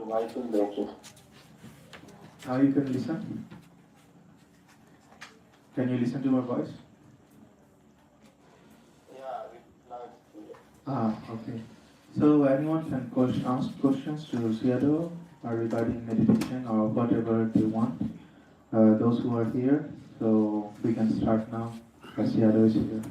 Voice is breaking. Now you can listen. Can you listen to my voice? Yeah, now it's clear. Okay. So anyone can ask questions to Seattle regarding meditation or whatever they want. Those who are here, so we can start now. Seattle is here.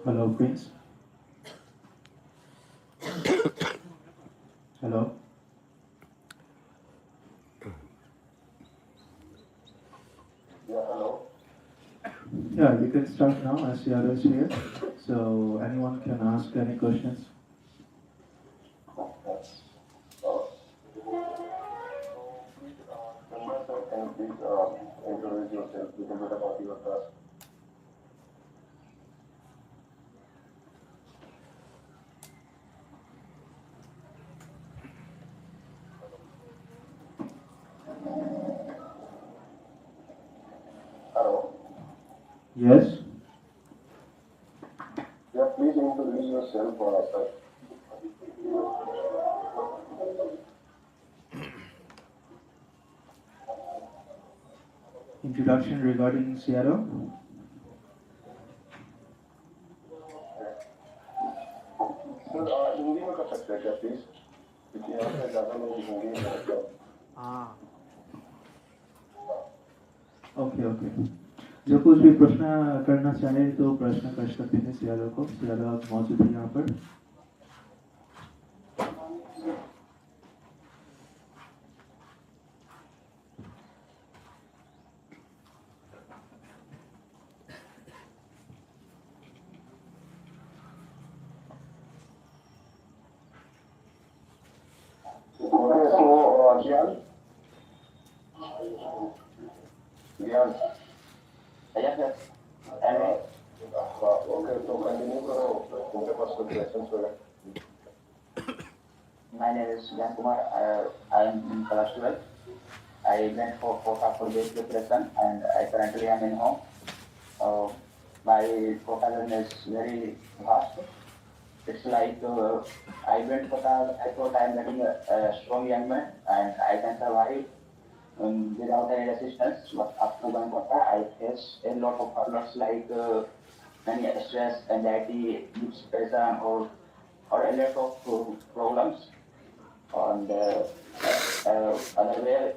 Hello, Prince. Hello. Yeah, hello. Yeah, you can start now as Seattle is here. So anyone can ask any questions. Chandra sir, can you please introduce yourself, little bit about your trust? Hello. Yes. Yeah, please introduce yourself, sir. Introduction regarding Seattle. Sir Hindi में कर सकते हैं क्या please, क्योंकि यहाँ पे ज़्यादा लोग हिंदी में करते हैं. हाँ. Okay okay. जो कुछ भी प्रश्न करना चाहे तो प्रश्न कर सकते हैं सियालो को. सियालो आप मौजूद है यहाँ पर. Okay, so Gyan, Gyan. Yes, sir. Okay, so continue करो उनके पास कुछ questions वगैरह. My name is Jan Kumar. I am in class 12. I went for quota for base preparation and I currently am in home. My quota journey is very vast. It's like I went quota, I thought I am getting a strong young man and I can survive without any assistance. But after going quota, I face a lot of hurdles like many stress, anxiety, depression, or a lot of problems. And other way,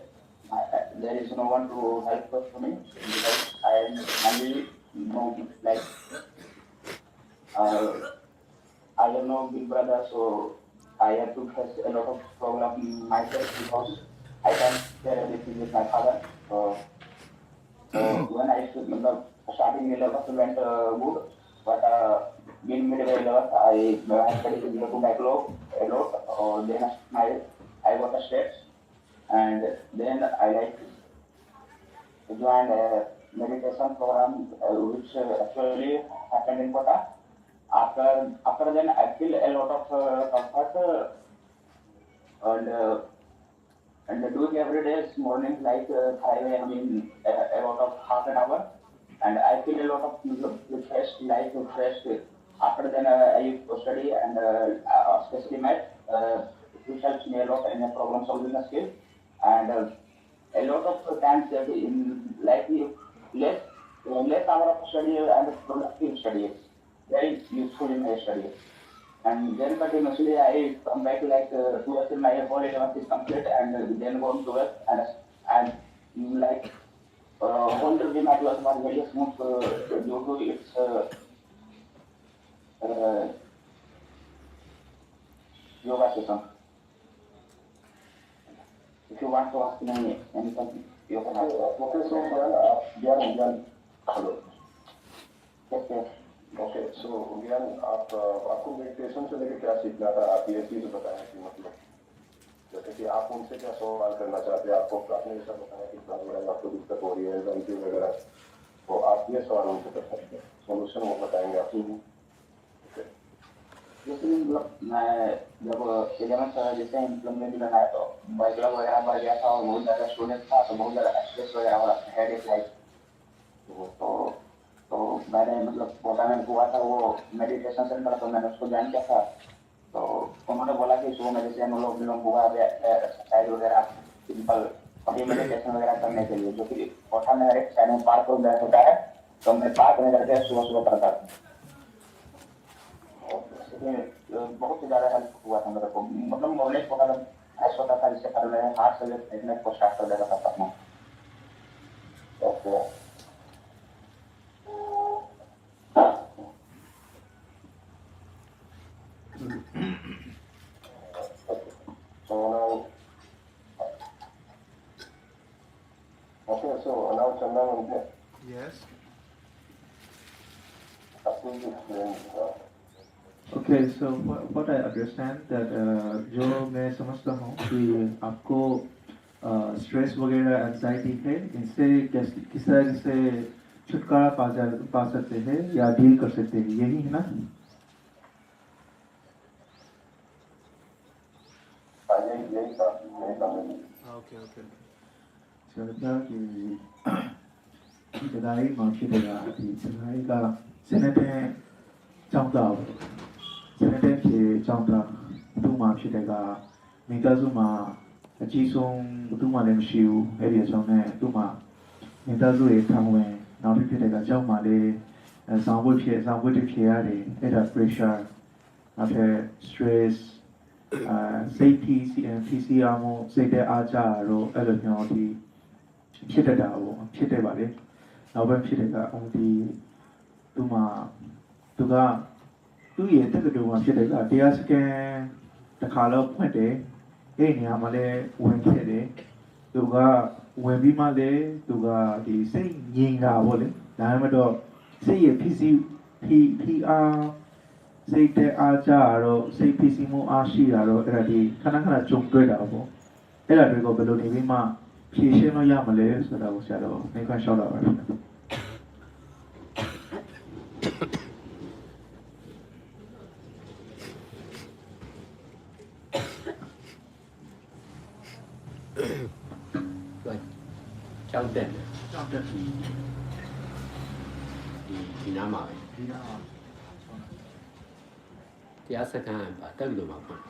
there is no one to help us me because I am only no like I am no big brother, so I have to face a lot of problem myself because I can share everything with my father. So when I starting 11th went good, but in midway 11th I studied to backlog a lot. Then I got a state, and then I like joined a meditation program which actually happened in Kota. After then I feel a lot of comfort and doing every day morning like 5 a.m. in about of half an hour, and I feel a lot of refreshed, like refreshed. After then I used to study and especially math, which helps me a lot in a problem solving skill, and a lot of times that in like less hour of study and productive studies. very useful in my study. And then continuously I come back like 12th my whole 11th is complete and then go on 12th and like whole review my class was very smooth due to its uh, yoga session. If you want to ask me anything, you can ask. Okay, so Gyan, hello. Yes, yes. Okay so ज्ञान आप आपको meditation से लेकर क्या सीखना था आप ये चीज बताएं कि मतलब जैसे कि आप उनसे क्या सवाल करना चाहते हैं आपको आपने जैसा बताया कि प्लान वगैरह आपको दिक्कत हो रही है एंजाइटी वगैरह तो आप ये सवाल उनसे कर सकते हैं सोल्यूशन वो बताएंगे आपको जैसे मतलब मैं जब 11th जैसे इम्प्लीमेंट बनाया तो बैकलॉग वगैरह बढ़ गया था और बहुत ज़्यादा स्टूडेंट था तो बहुत ज़्यादा स्ट्रेस वगैरह हो रहा था हेडेक लाइक तो मैंने मतलब प्रोग्राम हुआ था वो मेडिटेशन सेंटर तो मैंने उसको ज्वाइन किया था तो उन्होंने बोला कि सुबह में जैसे अनुलोम विलोम हुआ एक्सरसाइज वगैरह सिंपल अभी मेडिटेशन वगैरह करने के लिए जो कि कोठा में हर एक साइड में पार्क होता है तो मैं पार्क में करके सुबह सुबह करता था बहुत ही ज़्यादा हेल्प हुआ था मेरे को मतलब मॉर्निंग को मतलब ऐसा होता था जिससे कारण मैं हाथ से फिटनेस को स्टार्ट कर देता था अपना okay So now, okay, so now Chandan, Yes. please explain. Okay, so what I understand that जो मैं समझता हूँ कि आपको स्ट्रेस वगैरह एंजाइटी है इनसे किस तरह से छुटकारा पा सकते हैं या डील कर सकते हैं यही है ना okay okay 저희가 그다이 마피데가 저희가 세네테 정답 세네테 정답 두마 피데가 미가즈마အကြီးဆုံးဘယ်သူမှလည်းမရှိဘူးအဲ့ဒီအကြောင်းနဲ့သူ့မှာမိသားစုရဲ့ခံဝင်နောက်တစ်ဖြစ်တဲ့ကကြောက်မှလေဆောင်ဝတ်တွေဖြစ်ရတယ်အဲ့ဒါ pressure နောက်ထပ် stress safety PCR မို့စိတ်တဲ့အားကြတော့အဲ့လိုမျိုးဒီသူ့မှာသူကသူ့ရဲ့တက္ကသိုလ်မှာဖြစ်တဲ့ကတရားစခန်းတစ်ခါတော့ဖွင့်တယ်အဲ့ဒီနေရာမှာလဲဝင်ခဲ့တယ်သူကဝင်ပြီးမှလဲသူကဒီစိတ်ငြိမ်တာပေါ့လေဒါမှမဟုတ်စိတ်ရဲ့ စိတ်တဲ့အားကြတော့စိတ်ဖိစီးမှုအားရှိတာတော့အဲ့ဒါဒီခဏခဏကြုံတွေ့တာပေါ့အဲ့ဒါတွေကိုဘယ်လိုနေပြီးမှဖြေရှင်းလို့ရမလဲဆိုတာကိုဆရာတော်မိခွန်းလျှောက်တာပါခင်ဗျာ ကျောင်းတက်တယ် ကြောက်တဲ့ဒီ ဒီနားမှာပဲ နား တရားစခန်းပါတက်လို့မှာဖွင့်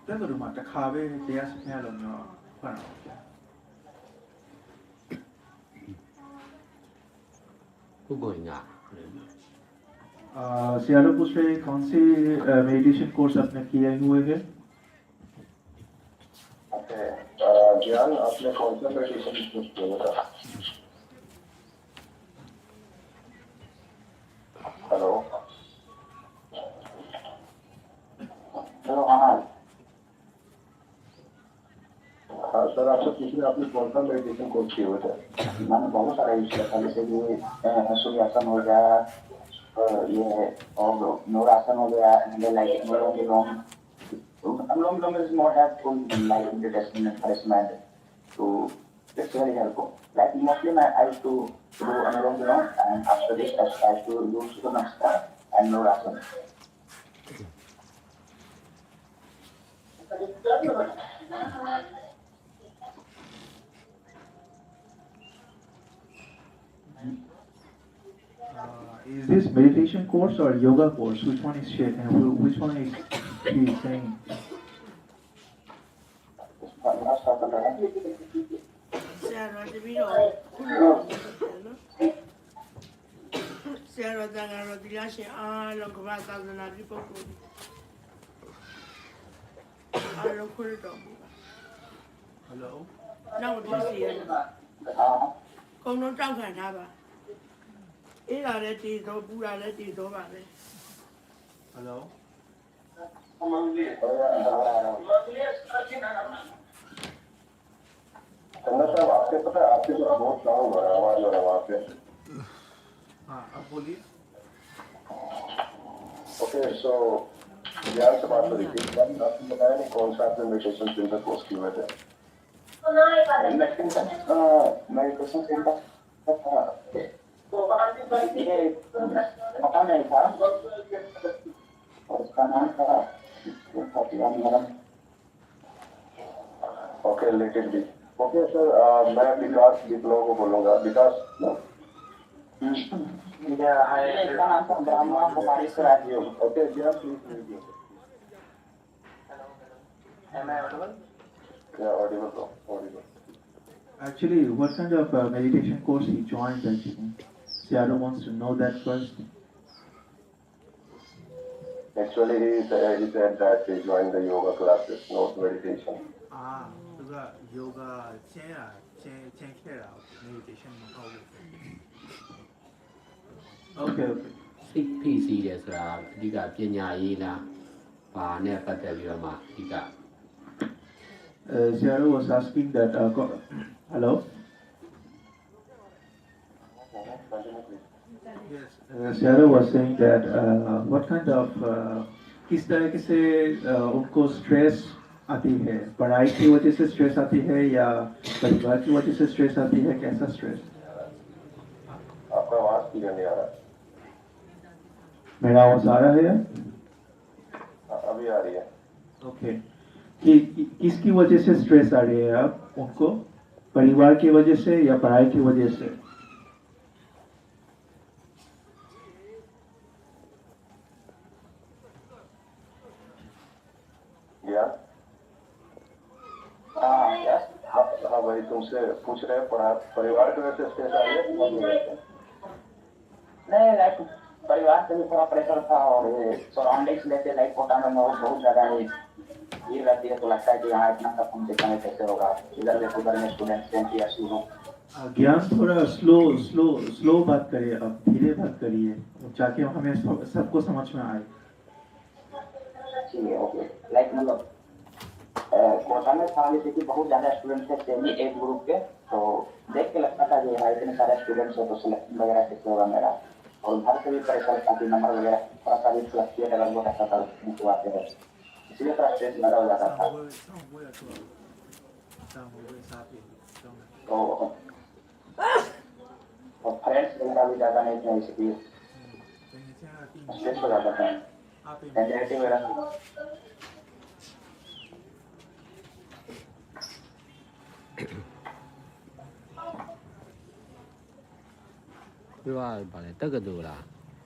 တက္ကသိုလ်မှာတစ်ခါပဲတရားစခန်းလို့မျိုးဖွင့်တာပါဗျာ ခုကိုင်က सियारो पूछ रहे हैं कौन से मेडिटेशन कोर्स आपने किए हुए हैं ओके ज्ञान आपने कौन सा मेडिटेशन चूज किया था हेलो चलो हाँ हाँ सर आपसे पूछ रहे आपने कौन सा मेडिटेशन कोर्स किए हुए थे मैंने बहुत सारा यूज किया था जैसे कि सूर्यासन हो गया ये और नूरासन हो गया like anulom vilom is more helpful like meditation and harassment so it's very helpful like mostly I used to do anulom vilom and after this I used to do Surya Namaskar and Nurasan. Is this meditation course or yoga course? Which one is shared and which one is he saying? Sarah, တာကတော့ဒီလားရှင်အားလုံးကမ္ဘာသာသနာပြုပုဂ္ဂိုလ်အားလုံးခွင့်တော်မူပါ Hello. နောက်မဖြစ်စီရဘူး Ah, ကုံလုံးတောက်ခံထားပါအေးလာတဲ့တည်တော်ပူလာတဲ့တည်တော်ပါပဲ Hello. चंदा साहब आपके पता है आपके तो बहुत sound हो रहा है आवाज हो रहा है वहाँ पे हाँ अब बोलिए. ओके सो ज्ञान से बात हो रही थी आपने बताया नहीं कौन सा आपने मेडिटेशन सेंटर कोर्स किए हुए थे मेडिटेशन सेंटर ये पता नहीं था और उसका नाम था ओके रिलेटेड भी ओके सर मैं विकास विप्लव को बोलूँगा विकास इसका नाम था ब्रह्मा कुमारी राज्य ओके ज्ञान प्लीज Am I audible? या Audible Audible Actually, what kind of meditation course he joined actually? Seattle wants to know that first. Actually, he said that he joined the yoga classes, not meditation. Ah, 这个 yoga 先开了 meditation မဟုတ်ဘူး Okay, okay. စိတ်ဖိစီးတယ်ဆိုတာအဓိကပညာရေးလားဘာနဲ့ပတ်သက်ပြီးတော့မှအဓိက Seattle was asking that. Hello. Continue, please. Yes. Seattle was saying that what kind of किस तरह से उनको stress आती है पढ़ाई की वजह से स्ट्रेस आती है या परिवार की वजह से स्ट्रेस आती है कैसा स्ट्रेस आपका आवाज क्लियर नहीं आ रहा मेरा आवाज आ रहा है अभी आ रही है ओके किसकी वजह से स्ट्रेस आ रही है आप उनको परिवार की वजह से या पढ़ाई की वजह से ज्ञान Yes. हाँ भाई तुमसे पूछ रहे हैं परिवार की वजह से स्ट्रेस आ रही है तुम्हारी वजह से? नहीं लाइक परिवार से भी थोड़ा प्रेशर था और ये सराउंडिंग्स लेके लाइक कोटा में बहुत ज्यादा ये रहती है तो लगता है कि यहाँ इतना सब कॉम्पिटिशन में कैसे होगा इधर में उधर में स्टूडेंट सेंटी या शुरू ज्ञान थोड़ा स्लो बात करिए अब धीरे बात करिए ताकि हमें सबको समझ में आए ठीक है ओके लाइक मतलब कोटा में था जैसे कि बहुत ज्यादा स्टूडेंट थे सेम ही एज ग्रुप के तो देख के लगता था कि यहाँ इतने सारे स्टूडेंट्स हो तो सिलेक्शन वगैरह कैसे होगा मेरा और घर से भी प्रेशर था कि नंबर वगैरह थोड़ा सा भी फ्लक्चुएट अगर वो रहता था उनको आते हैं इसलिए थोड़ा स्ट्रेस ज्यादा हो जाता था तो और फ्रेंड्स वगैरह भी ज्यादा नहीं थे इसलिए स्ट्रेस हो जाता था एंजाइटी वगैरहပြောရပါလေတက္ကသိုလ်လား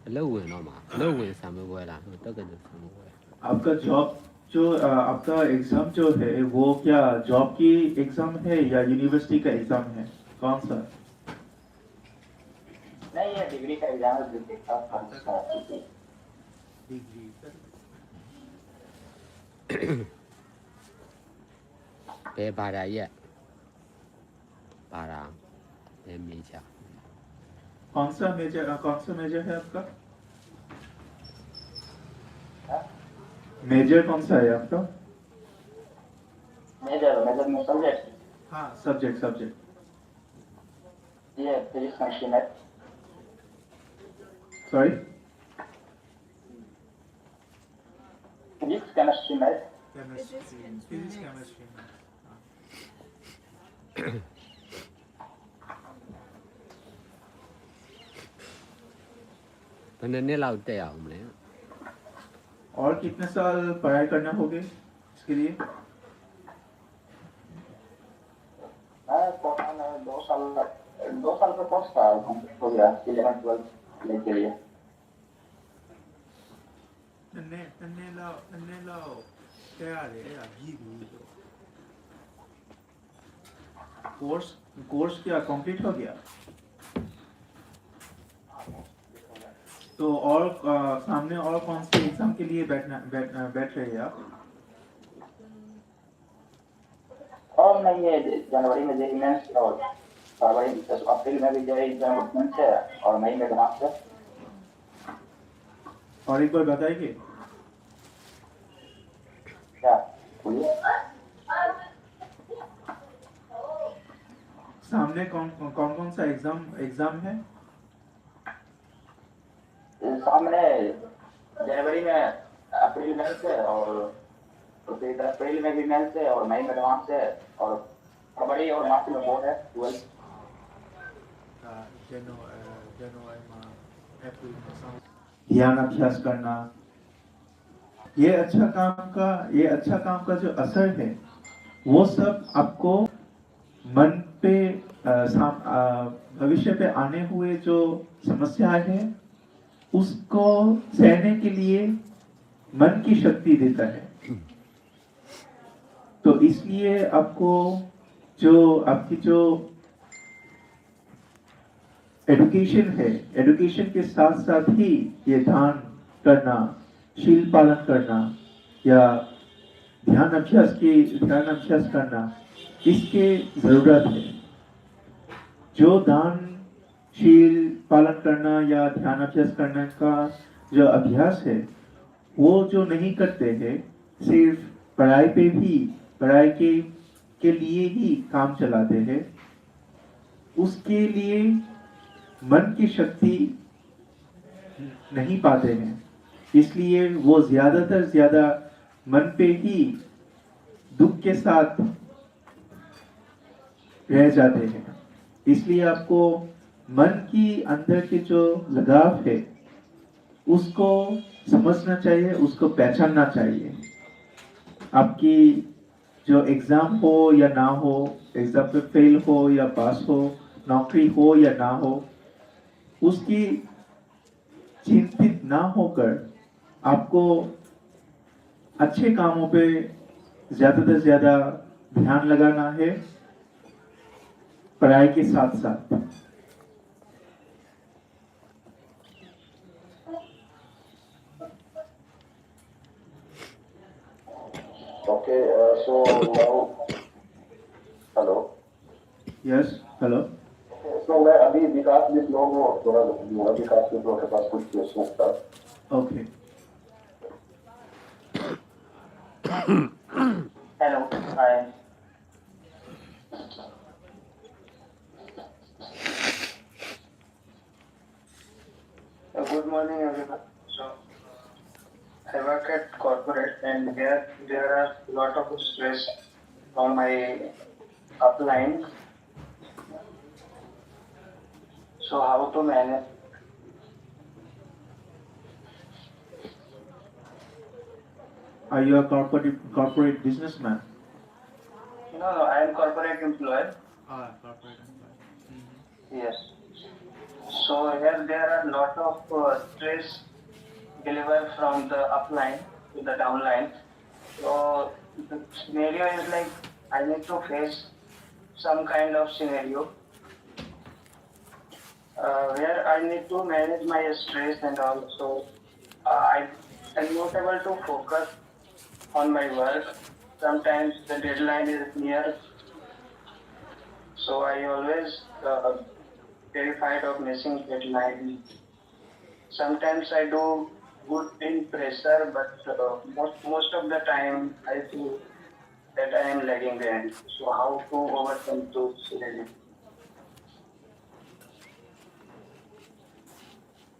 အလုပ်ဝင်တော့မှာအလုပ်ဝင်ဆံမပွဲလားတက္ကသိုလ်ဆံမပွဲ आपका जॉब जो आपका एग्जाम जो है वो क्या जॉब की एग्जाम है या यूनिवर्सिटी का एग्जाम है कौन सा नहीं ये डिग्री का एग्जाम है देखा था डिग्रीဘယ်ဘာသာရက်ဘာသာဘယ်မေချာ कौन सा मेजर है आपका मेजर कौन सा है आपका मेजर में सब्जेक्ट हाँ सब्जेक्ट ये physics chemistry math sorry physics chemistry math physics केमिस्ट्रीဘယ်နှစ်လောက်တက်အောင်မလဲ और कितने साल पढ़ाई करना होगे इसके लिए मैं कोटा में 2 साल का कोर्स था कंप्लीट हो गया 11 12 लेके लिए तन्ने लाओ क्या रे अभी कोर्स क्या कंप्लीट हो गया तो तो और सामने और कौन से एग्जाम के लिए बैठ रहे हैं आप? और नहीं, ये जनवरी में जेई मेंस और फरवरी अप्रैल में भी जेई मेंस है और मई में एडवांस है। और एक बार बताइए क्या बोलिए? सामने कौन सा एग्जाम है? सामने जनवरी में अप्रैल मेंस है और फिर अप्रैल में भी मेंस है और मई में एडवांस है और फरवरी और मार्च में बोर्ड है 12। ध्यान अभ्यास करना, ये अच्छा काम का जो असर है वो सब आपको मन पे भविष्य पे आने हुए जो समस्याएं हैं उसको सहने के लिए मन की शक्ति देता है। तो इसलिए आपको आपकी जो एजुकेशन है, एजुकेशन के साथ साथ ही ये ध्यान करना, शील पालन करना या ध्यान अभ्यास करना, इसके जरूरत है। जो दान शील पालन करना या ध्यान अभ्यास करने का जो अभ्यास है वो जो नहीं करते हैं, सिर्फ पढ़ाई के लिए ही काम चलाते हैं, उसके लिए मन की शक्ति नहीं पाते हैं। इसलिए वो ज्यादा मन पे ही दुख के साथ रह जाते हैं। इसलिए आपको मन की अंदर के जो लगाव है उसको समझना चाहिए, उसको पहचानना चाहिए। आपकी जो एग्जाम हो या ना हो, एग्जाम पे फेल हो या पास हो, नौकरी हो या ना हो, उसकी चिंतित ना होकर आपको अच्छे कामों पे ज्यादा से ज्यादा ध्यान लगाना है, पढ़ाई के साथ साथ। Okay, so now, hello. Yes, hello. So मैं अभी विकास विप्लव को थोड़ा दूंगा, विकास विप्लव के पास कुछ क्वेश्चन था। Okay. Hello, hi. Good morning, everyone. So, I work at corporate, and there are lot of stress from my upline. So, how to manage? Are you a corporate businessman? No, I am corporate employee. Corporate employee. Yes. So here there are lot of stress delivered from the upline to the downline. So the scenario is like I need to face some kind of scenario where I need to manage my stress, and also I am not able to focus on my work. Sometimes the deadline is near, so I always terrified of missing deadline. Sometimes I do good in pressure, but most of the time I feel that I am lagging behind. So how to overcome those challenges?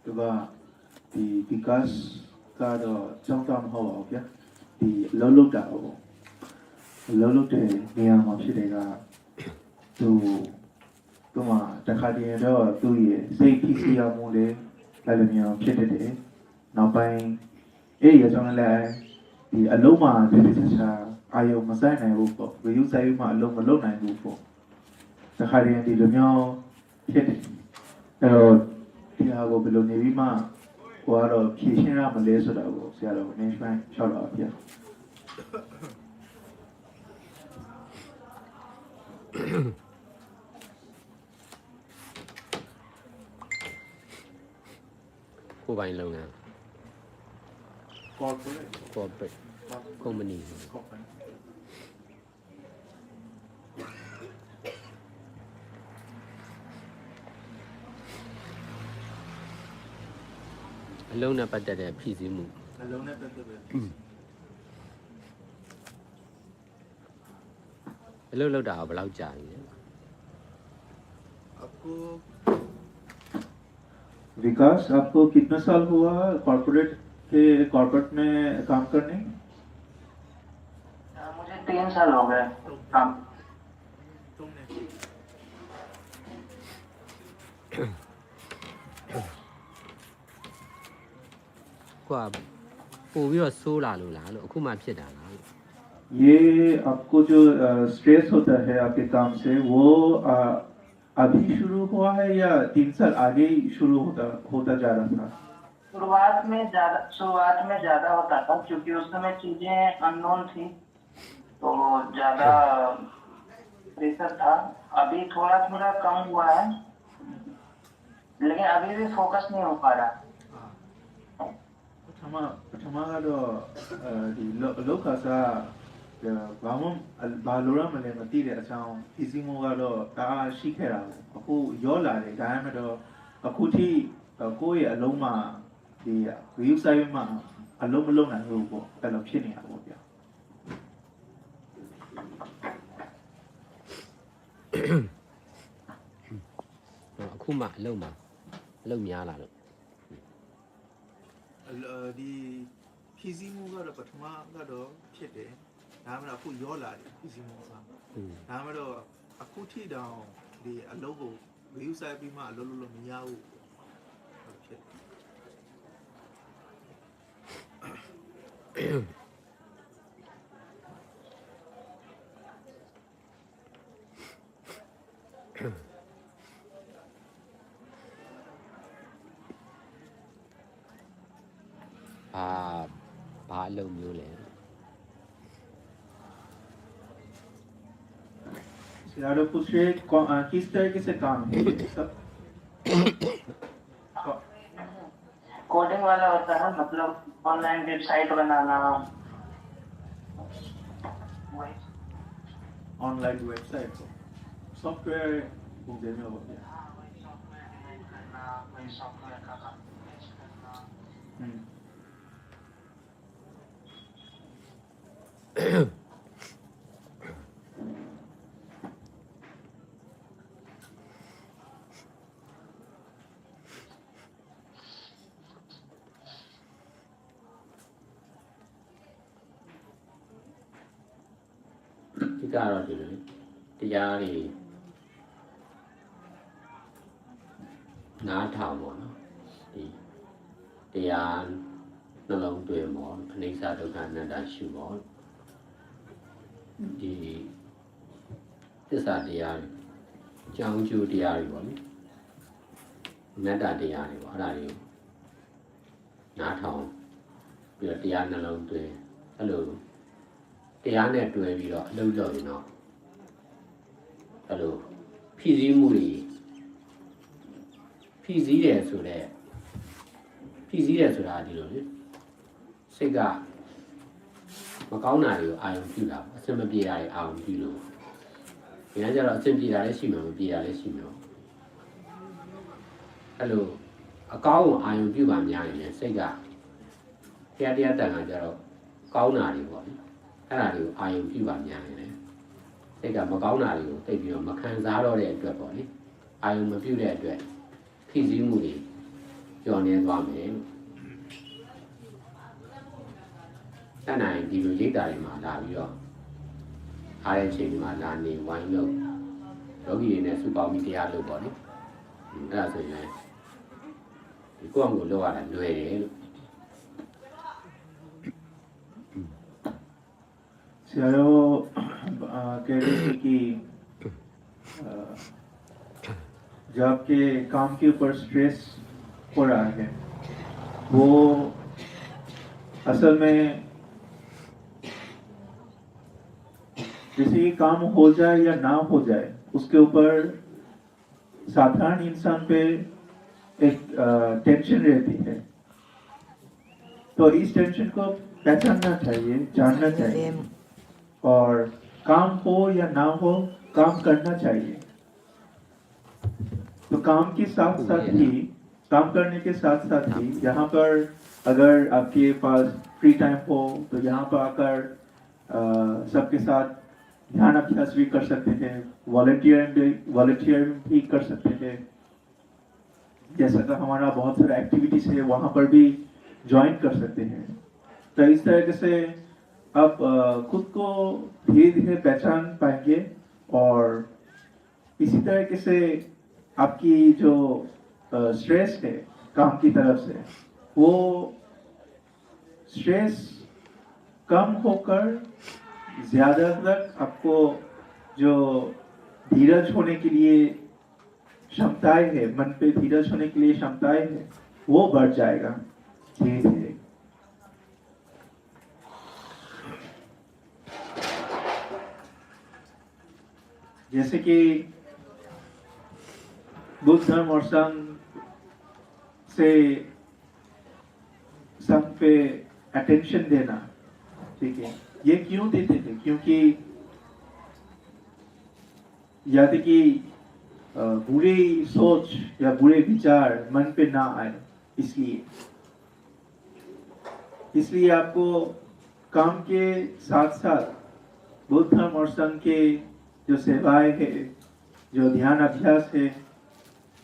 Và thì because ကတော့ကျောင်းသားမဟုတ်ပါဘူးဗျာဒီအလုံးလုံးတာပေါ့အလုံးလုံးတဲ့နေရာမှာဖြစ်တယ်ကသူမှတခါတည်းတော့သူ့ရဲ့စိတ်ဖြစ်စီရမှုလေအဲ့လိုမျိုးဖြစ်တတ်တယ်နောက်ပိုင်းအဲ့ရကြောင်းလည်းဒီအလုံးမှာတည်းတခြားအာယုံမဆိုင်နိုင်ဘူးပေါ့ဝေယူဆိုင်မှအလုံးမလုံးနိုင်ဘူးပေါ့တခါတည်းဒီလိုမျိုးဖြစ်တယ်အဲ့တော့ဒီဟာကိုဘယ်လိုနေပြီးမှဟိုကတော့ဖြည့်ရှင်းရမလဲဆိုတာကိုဆရာတော်နင်းပိုင်းလျှောက်တော့ဗျာ ကိုပိုင်လုပ်ငန်း corporate corporate company company အလုံးနဲ့ပတ်သက်တဲ့ဖြည့်ဆည်းမှု အလုံးနဲ့ပတ်သက်ပဲ အလုံးလောက်တာဘယ်လောက်ကြာပြီလဲ आपको विकास आपको कितना साल हुआ corporate में काम करने मुझे 3 साल हो गए काम। तुमने ကိုကပို့ပြီးတော့ဆိုးလာလို့လားလို့အခုမှဖြစ်တာလားလို့ ये आपको जो स्ट्रेस होता है आपके काम से वो अभी शुरू हुआ है या 3 साल आगे ही शुरू होता जा रहा था शुरुआत में ज्यादा होता था क्योंकि उस समय चीजें अननोन थी तो ज्यादा प्रेशर था। अभी थोड़ा थोड़ा कम हुआ है लेकिन अभी भी फोकस नहीं हो पा रहा। पठमागारो लोकासा बामम बालोरा मले मतीरे अचाओ इजिमोगारो ता शिखेरा अकु योलारे गायमरो अकुठी कोई अलोमा दी वियुसायमा अलोम लोना होगो तलब छिने आगो क्या အခုမှအလုံးများလာလို့ ဒီဖြီးစည်းမှုကတော့ပထမကတော့ဖြစ်တယ်ဒါမှမဟုတ်အခုရောလာတယ်ဖြီးစည်းမှုကဒါမှမဟုတ်အခုထိတောင်ဒီအလုပ်ကိုဝေယူဆိုင်ပြီးမှအလုပ်လုပ်လို့မရဘူးဖြစ်တယ် ဘာအလုပ်မျိုးလဲ यार पूछ रहे किस तरीके से काम है ये सब कोडिंग वाला होता है मतलब ऑनलाइन वेबसाइट बनाना ऑनलाइन वेबसाइट सॉफ्टवेयर में हो गया सॉफ्टवेयर का काम करना।ဒီကတော့ဒီလိုတရားတွေနားထောင်ပေါ့နော်ဒီတရားနှလုံးသွင်းပေါ့ခဏိစ္စဒုက္ခအနတ္တရှုပေါ့ဒီသစ္စာတရားတွေကြောင်းကျိုးတရားတွေပေါ့လေအနတ္တတရားတွေပေါ့အဲ့ဒါတွေကိုနားထောင်ပြီးတော့တရားနှလုံးသွင်းအဲ့လိုတရားနဲ့တွဲပြီးတော့အလုပ်လုပ်ရင်တော့အဲ့လိုဖြည့်ဆည်းမှုတွေဖြည့်ဆည်းတယ်ဆိုတာဒီလိုလေစိတ်ကမကောင်းတာတွေကိုအာရုံပြုတာပေါ့အဆင်မပြေတာတွေအာရုံပြုလို့ဒီကနေ့ကျတော့အဆင်ပြေတာလည်းရှိမှာမပြေတာလည်းရှိမှာအဲ့လိုအကောင်းကိုအာရုံပြုပါများရင်လည်းစိတ်ကတရားတန်ခါကျတော့ကောင်းတာတွေပေါ့လေအဲ့ဒါတွေကိုအာရုံပြုပါများနေတယ်စိတ်ကမကောင်းတာတွေကိုသိပြီးတော့မခံစားတော့တဲ့အတွက်ပေါ့လေအာရုံမပြုတဲ့အတွက်ဖြည့်ဆည်းမှုတွေကျော်နေသွားမယ်လို့တဏှာရင်ဒီလိုရိတ်တာတွေမှာလာပြီးတော့အားတဲ့အချိန်မှာလာနေဝိုင်းလို့ယောဂီတွေနဲ့စုပေါင်းပြီးတရားလုပ်ပေါ့လေအဲ့ဒါဆိုရင်ဒီကိုယ့်အမှုလုပ်ရတာလွယ်တယ်လို့ सियारो कह रहे थे कि जब आपके काम के ऊपर स्ट्रेस हो रहा है वो असल में जैसे ये काम हो जाए या ना हो जाए उसके ऊपर साधारण इंसान पे एक टेंशन रहती है तो इस टेंशन को पहचानना चाहिए, जानना चाहिए, और काम हो या ना हो काम करना चाहिए। तो काम के साथ साथ ही, काम करने के साथ साथ ही यहाँ पर अगर आपके पास फ्री टाइम हो तो यहाँ पर आकर सबके साथ ध्यान अभ्यास भी कर सकते थे, वॉलंटियर भी कर सकते थे। जैसा कि हमारा बहुत सारा एक्टिविटीज है वहाँ पर भी ज्वाइन कर सकते हैं। तो इस तरीके से आप खुद को धीरे धीरे पहचान पाएंगे, और इसी तरीके से आपकी जो स्ट्रेस है काम की तरफ से, वो स्ट्रेस कम होकर ज्यादा तक आपको जो धीरज होने के लिए क्षमताएं है, मन पे धीरज होने के लिए क्षमताएं है, वो बढ़ जाएगा धीरे धीरे। जैसे कि बुद्ध धर्म और संघ पे अटेंशन देना, ठीक है, ये क्यों देते थे? क्योंकि यदि कि बुरी सोच या बुरे विचार मन पे ना आए, इसलिए आपको काम के साथ साथ बुद्ध धर्म और संघ के जो सेवाएं है, जो ध्यान अभ्यास है,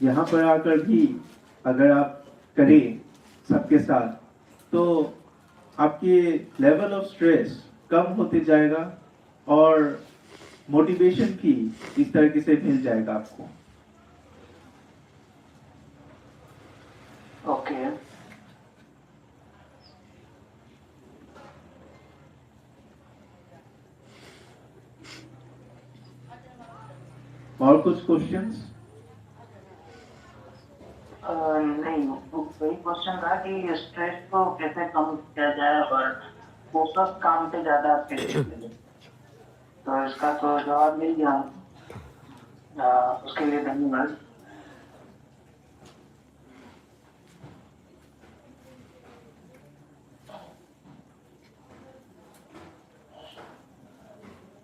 यहाँ पर आकर भी अगर आप करें सबके साथ, तो आपके लेवल ऑफ स्ट्रेस कम होते जाएगा और मोटिवेशन भी इस तरीके से मिल जाएगा आपको। ओके। और कुछ क्वेश्चंस? नहीं, वही क्वेश्चन था कि स्ट्रेस को कैसे कम किया जाए और फोकस काम पे ज्यादा कैसे मिले। तो इसका तो जवाब मिल गया, उसके लिए धन्यवाद।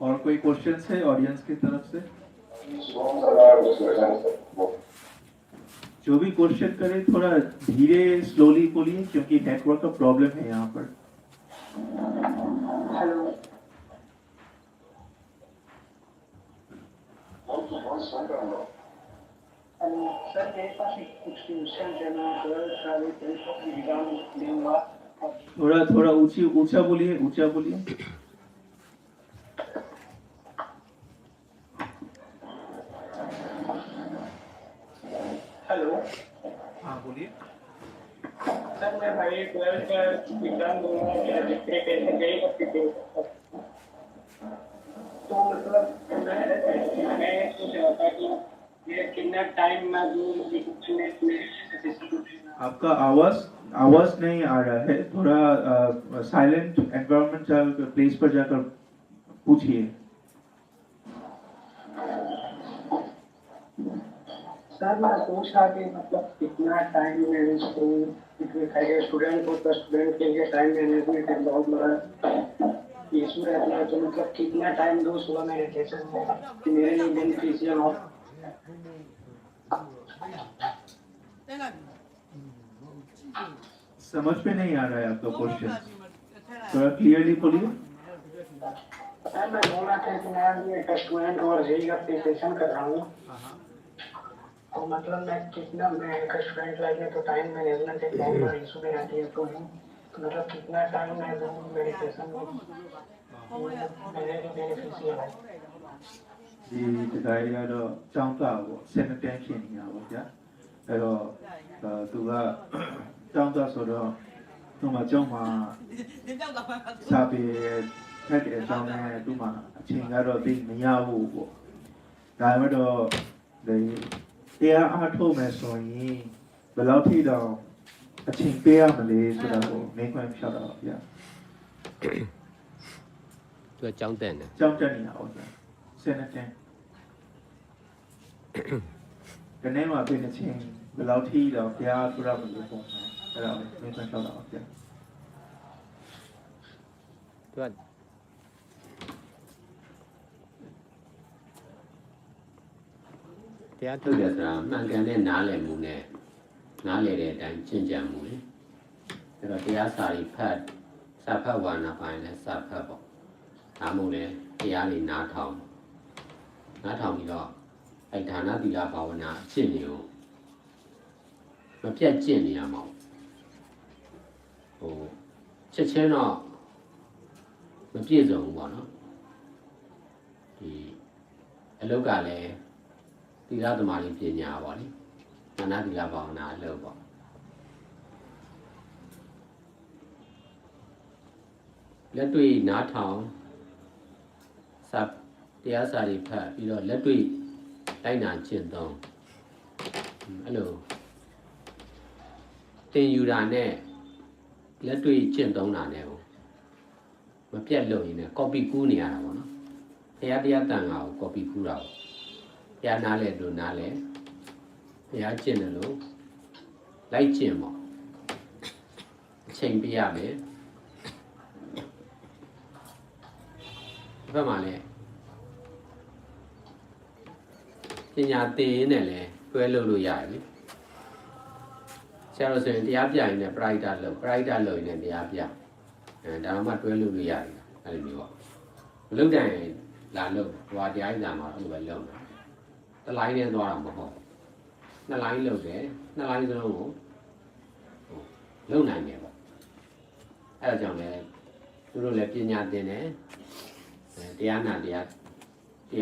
और कोई क्वेश्चंस है ऑडियंस की तरफ से? जो भी क्वेश्चन करे थोड़ा धीरे स्लोली बोलिए, क्योंकि नेटवर्क का प्रॉब्लम है यहाँ पर। हेलो सर, मेरे पास कुछ क्वेश्चन देना। थोड़ा ऊंचा बोलिए, ऊंचा बोलिए। हेलो, हाँ बोलिए। सर मैं भाई 12th का एग्जाम दूंगा, प्रिपरेशन यही करती थी। तो मतलब मैं सोच रहा था कि ये कितना टाइम मैं दूँ। आपका आवाज नहीं आ रहा है, थोड़ा साइलेंट एनवायरमेंट प्लेस पर जाकर पूछिए। सर मैं पूछ रहा कि मतलब कितना टाइम मैनेज करूँ, स्टूडेंट को, तो स्टूडेंट के लिए टाइम मैनेजमेंट एक बहुत बड़ा इशू रहता है। तो मतलब कितना टाइम दूँ सुबह मेडिटेशन में कि मेरे लिए बेनिफिशियल हो। समझ में नहीं आ रहा है आपका क्वेश्चन, थोड़ा क्लियरली बोलिए। सर मैं बोल रहा था कि मैं एक स्टूडेंट और जेई का प्रिपरेशन कर रहा हूँ। तो मतलब मैं एक स्टूडेंट लाइफ में तो टाइम मैनेजमेंट एक बहुत बड़ा इशू में रहती है। तो मतलब कितना टाइम मैं दूँ मेडिटेशन में मेरे लिए बेनिफिशियल है। ဒီတိုင်းကတော့ចောင်းသားပေါ့7တန်းဖြစ်နေတာပေါ့ဗျာအဲ့တော့သူကចောင်းသားဆိုတော့သူ့မှာကျောင်းမှာစာပေဖတ်တဲ့အကြောင်းနဲ့သူ့မှာအချိန်ကတော့သိမရဘူးပေါ့ဒါပေမဲ့တော့ဒီတရားအားထုတ်မယ်ဆိုရင်ဘယ်လောက်ထိတော့အချိန်ပေးရမလဲဆိုတာကိုမင်းခွင့်ဖြောက်တော့ဗျာ သူကကြောင်းတက်နေ ကျောင်းတက်နေတာပေါ့ဗျာ7တန်းကနေမှာပြင်နေချင်းဘယ်လောက်ထိတော့တရားထုတ်ရမလဲပုံစံအဲ့ဒါကိုမင်းခွင့်ဖြောက်တော့ဗျာ သူကတရားထုတ်တယ်ဆိုတာမှန်ကန်တဲ့နားလည်မှုနဲ့နားလည်တဲ့အတိုင်းကျင့်ကြံမှုလေအဲ့တော့တရားစာရီဖတ်စာဖတ်ဝါနာပိုင်းနဲ့စာဖတ်ပေါ့ဒါမှမဟုတ်လေတရားလေးနားထောင်ပြီးတော့အဲ့ဒါနသီလဘာဝနာအကျင့်တွေကိုမပြတ်ကျင့်နေရမှာဟိုချက်ချင်းတော့မပြည့်စုံဘူးပေါ့နော်ဒီအလုတ်ကလည်းသီလသမာဓိပညာပေါ့လေဒါနသီလဘာဝနာအလုပ်ပေါ့လက်တွေ့နားထောင်စာတရားစာတွေဖတ်ပြီးတော့လက်တွေ့လိုက်နာကျင့်သုံးအဲ့လိုသင်ယူတာနဲ့လက်တွေ့ကျင့်သုံးတာနဲ့မပြတ်လို့ရင်းနဲ့ copy ကူးနေရတာပေါ့နော်တရားတန်ခါကို copy ကူးတာပေါ့တရားနားလဲလို့နားလဲတရားကျင့်တယ်လို့လိုက်ကျင့်ပေါ့အချိန်ပြရမယ်ဒီဘက်မှာလည်းပညာသင်ရင်းနဲ့လည်းတွဲလို့ရတယ်လေဆရာတော်ဆိုရင်တရားပြရင်လည်းပရိုက်တာလုပ်ရင်လည်းတရားပြဒါမှတွဲလို့ရတယ်အဲ့လိုမျိုးပေါ့မလုပ်တိုင်းလာလို့ဟိုတရားကြီးလာမှာအဲ့လိုပဲလုပ်တယ်တစ်လိုင်းနဲ့သွားတာမဟုတ်နှစ်လိုင်းလုပ်တယ်နှစ်လိုင်းစလုံးကိုလုံနိုင်တယ်ပေါ့အဲ့ဒါကြောင့်လည်းသူတို့လည်းပညာသင်တယ်တရားနာတ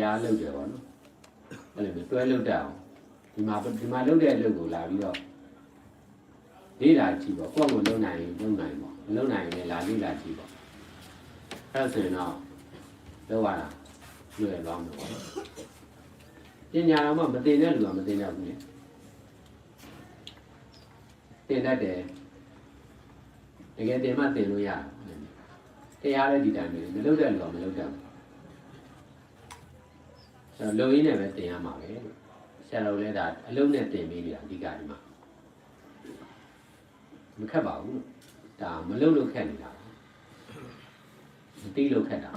ရားလုပ်တယ်ပေါ့နော်အဲ့လိုမျိုးတွဲလုပ်တတ်အောင်ဒီမှာလုပ်တဲ့အလုပ်ကိုလာပြီးတော့လေ့လာကြည့်ပေါ့ကိုယ့်ကိုလုံနိုင်ပေါ့မလုံနိုင်ရင်လာလေ့လာကြည့်ပေါ့အဲ့ဒါဆိုရင်တော့လောက်ရတာလွယ်သွားမှာပေါ့ပညာတော့မှမသိတဲ့လူကမသိတတ်ဘူးလေသင်တတ်တယ်တကယ်သင်မှသင်လို့ရတယ်တရားလည်းဒီတိုင်းပဲမလုပ်တဲ့လူကမလုပ်တတ်ဘူးဆိုတော့လုံရင်းနဲ့ပဲသင်ရမှာပဲဆရာတော်လည်းဒါအလုံးနဲ့သင်ပေးနေတာအဓိကဒီမှာမခက်ပါဘူးဒါမလုပ်လို့ခက်နေတာမသိလို့ခက်တာ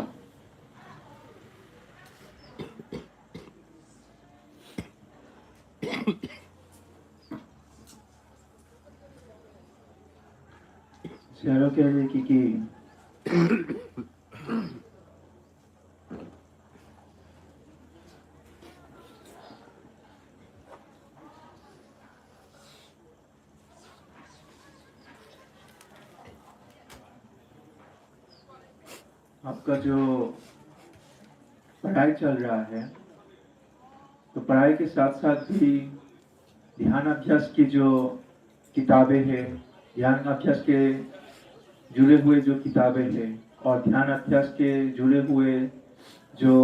ဆရာတော်ကလည်းကီ आपका जो पढ़ाई चल रहा है तो पढ़ाई के साथ साथ भी ध्यान अभ्यास की जो किताबें हैं ध्यान अभ्यास के जुड़े हुए जो किताबें हैं और ध्यान अभ्यास के जुड़े हुए जो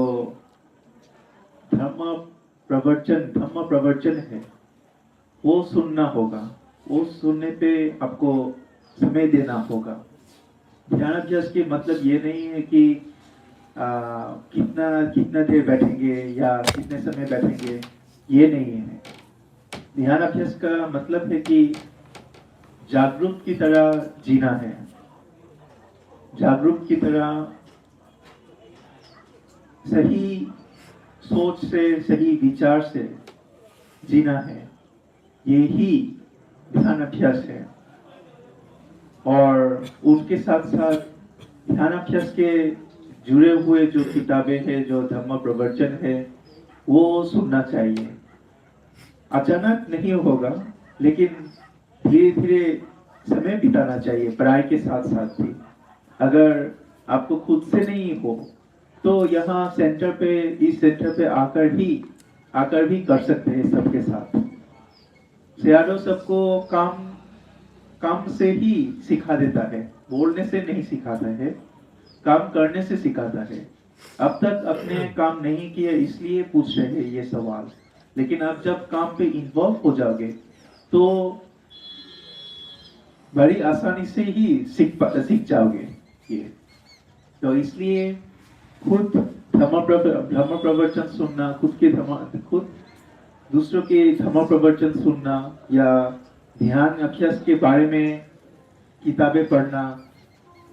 धर्म प्रवचन है वो सुनना होगा वो सुनने पे आपको समय देना होगा ध्यान अभ्यास के मतलब ये नहीं है कि कितना देर बैठेंगे या कितने समय बैठेंगे ये नहीं है ध्यान अभ्यास का मतलब है कि जागरूक की तरह जीना है जागरूक की तरह सही सोच से सही विचार से जीना है यही ध्यान अभ्यास है और उसके साथ साथ ध्यान अभ्यास के जुड़े हुए जो किताबें हैं जो धर्म प्रवचन है वो सुनना चाहिए अचानक नहीं होगा लेकिन धीरे धीरे समय बिताना चाहिए पढ़ाई के साथ साथ भी अगर आपको खुद से नहीं हो तो यहाँ इस सेंटर पे आकर भी कर सकते हैं सबके साथ सियाडो सबको काम से ही सिखा देता है बोलने से नहीं सिखाता है काम करने से सिखाता है अब तक अपने काम नहीं किए इसलिए पूछ रहे हैं ये सवाल लेकिन आप जब काम पे इन्वॉल्व हो जाओगे तो बड़ी आसानी से ही सीख जाओगे ये तो इसलिए खुद धर्म प्रवचन सुनना खुद दूसरों के धर्म प्रवचन सुनना या ध्यान अभ्यास के बारे में किताबें पढ़ना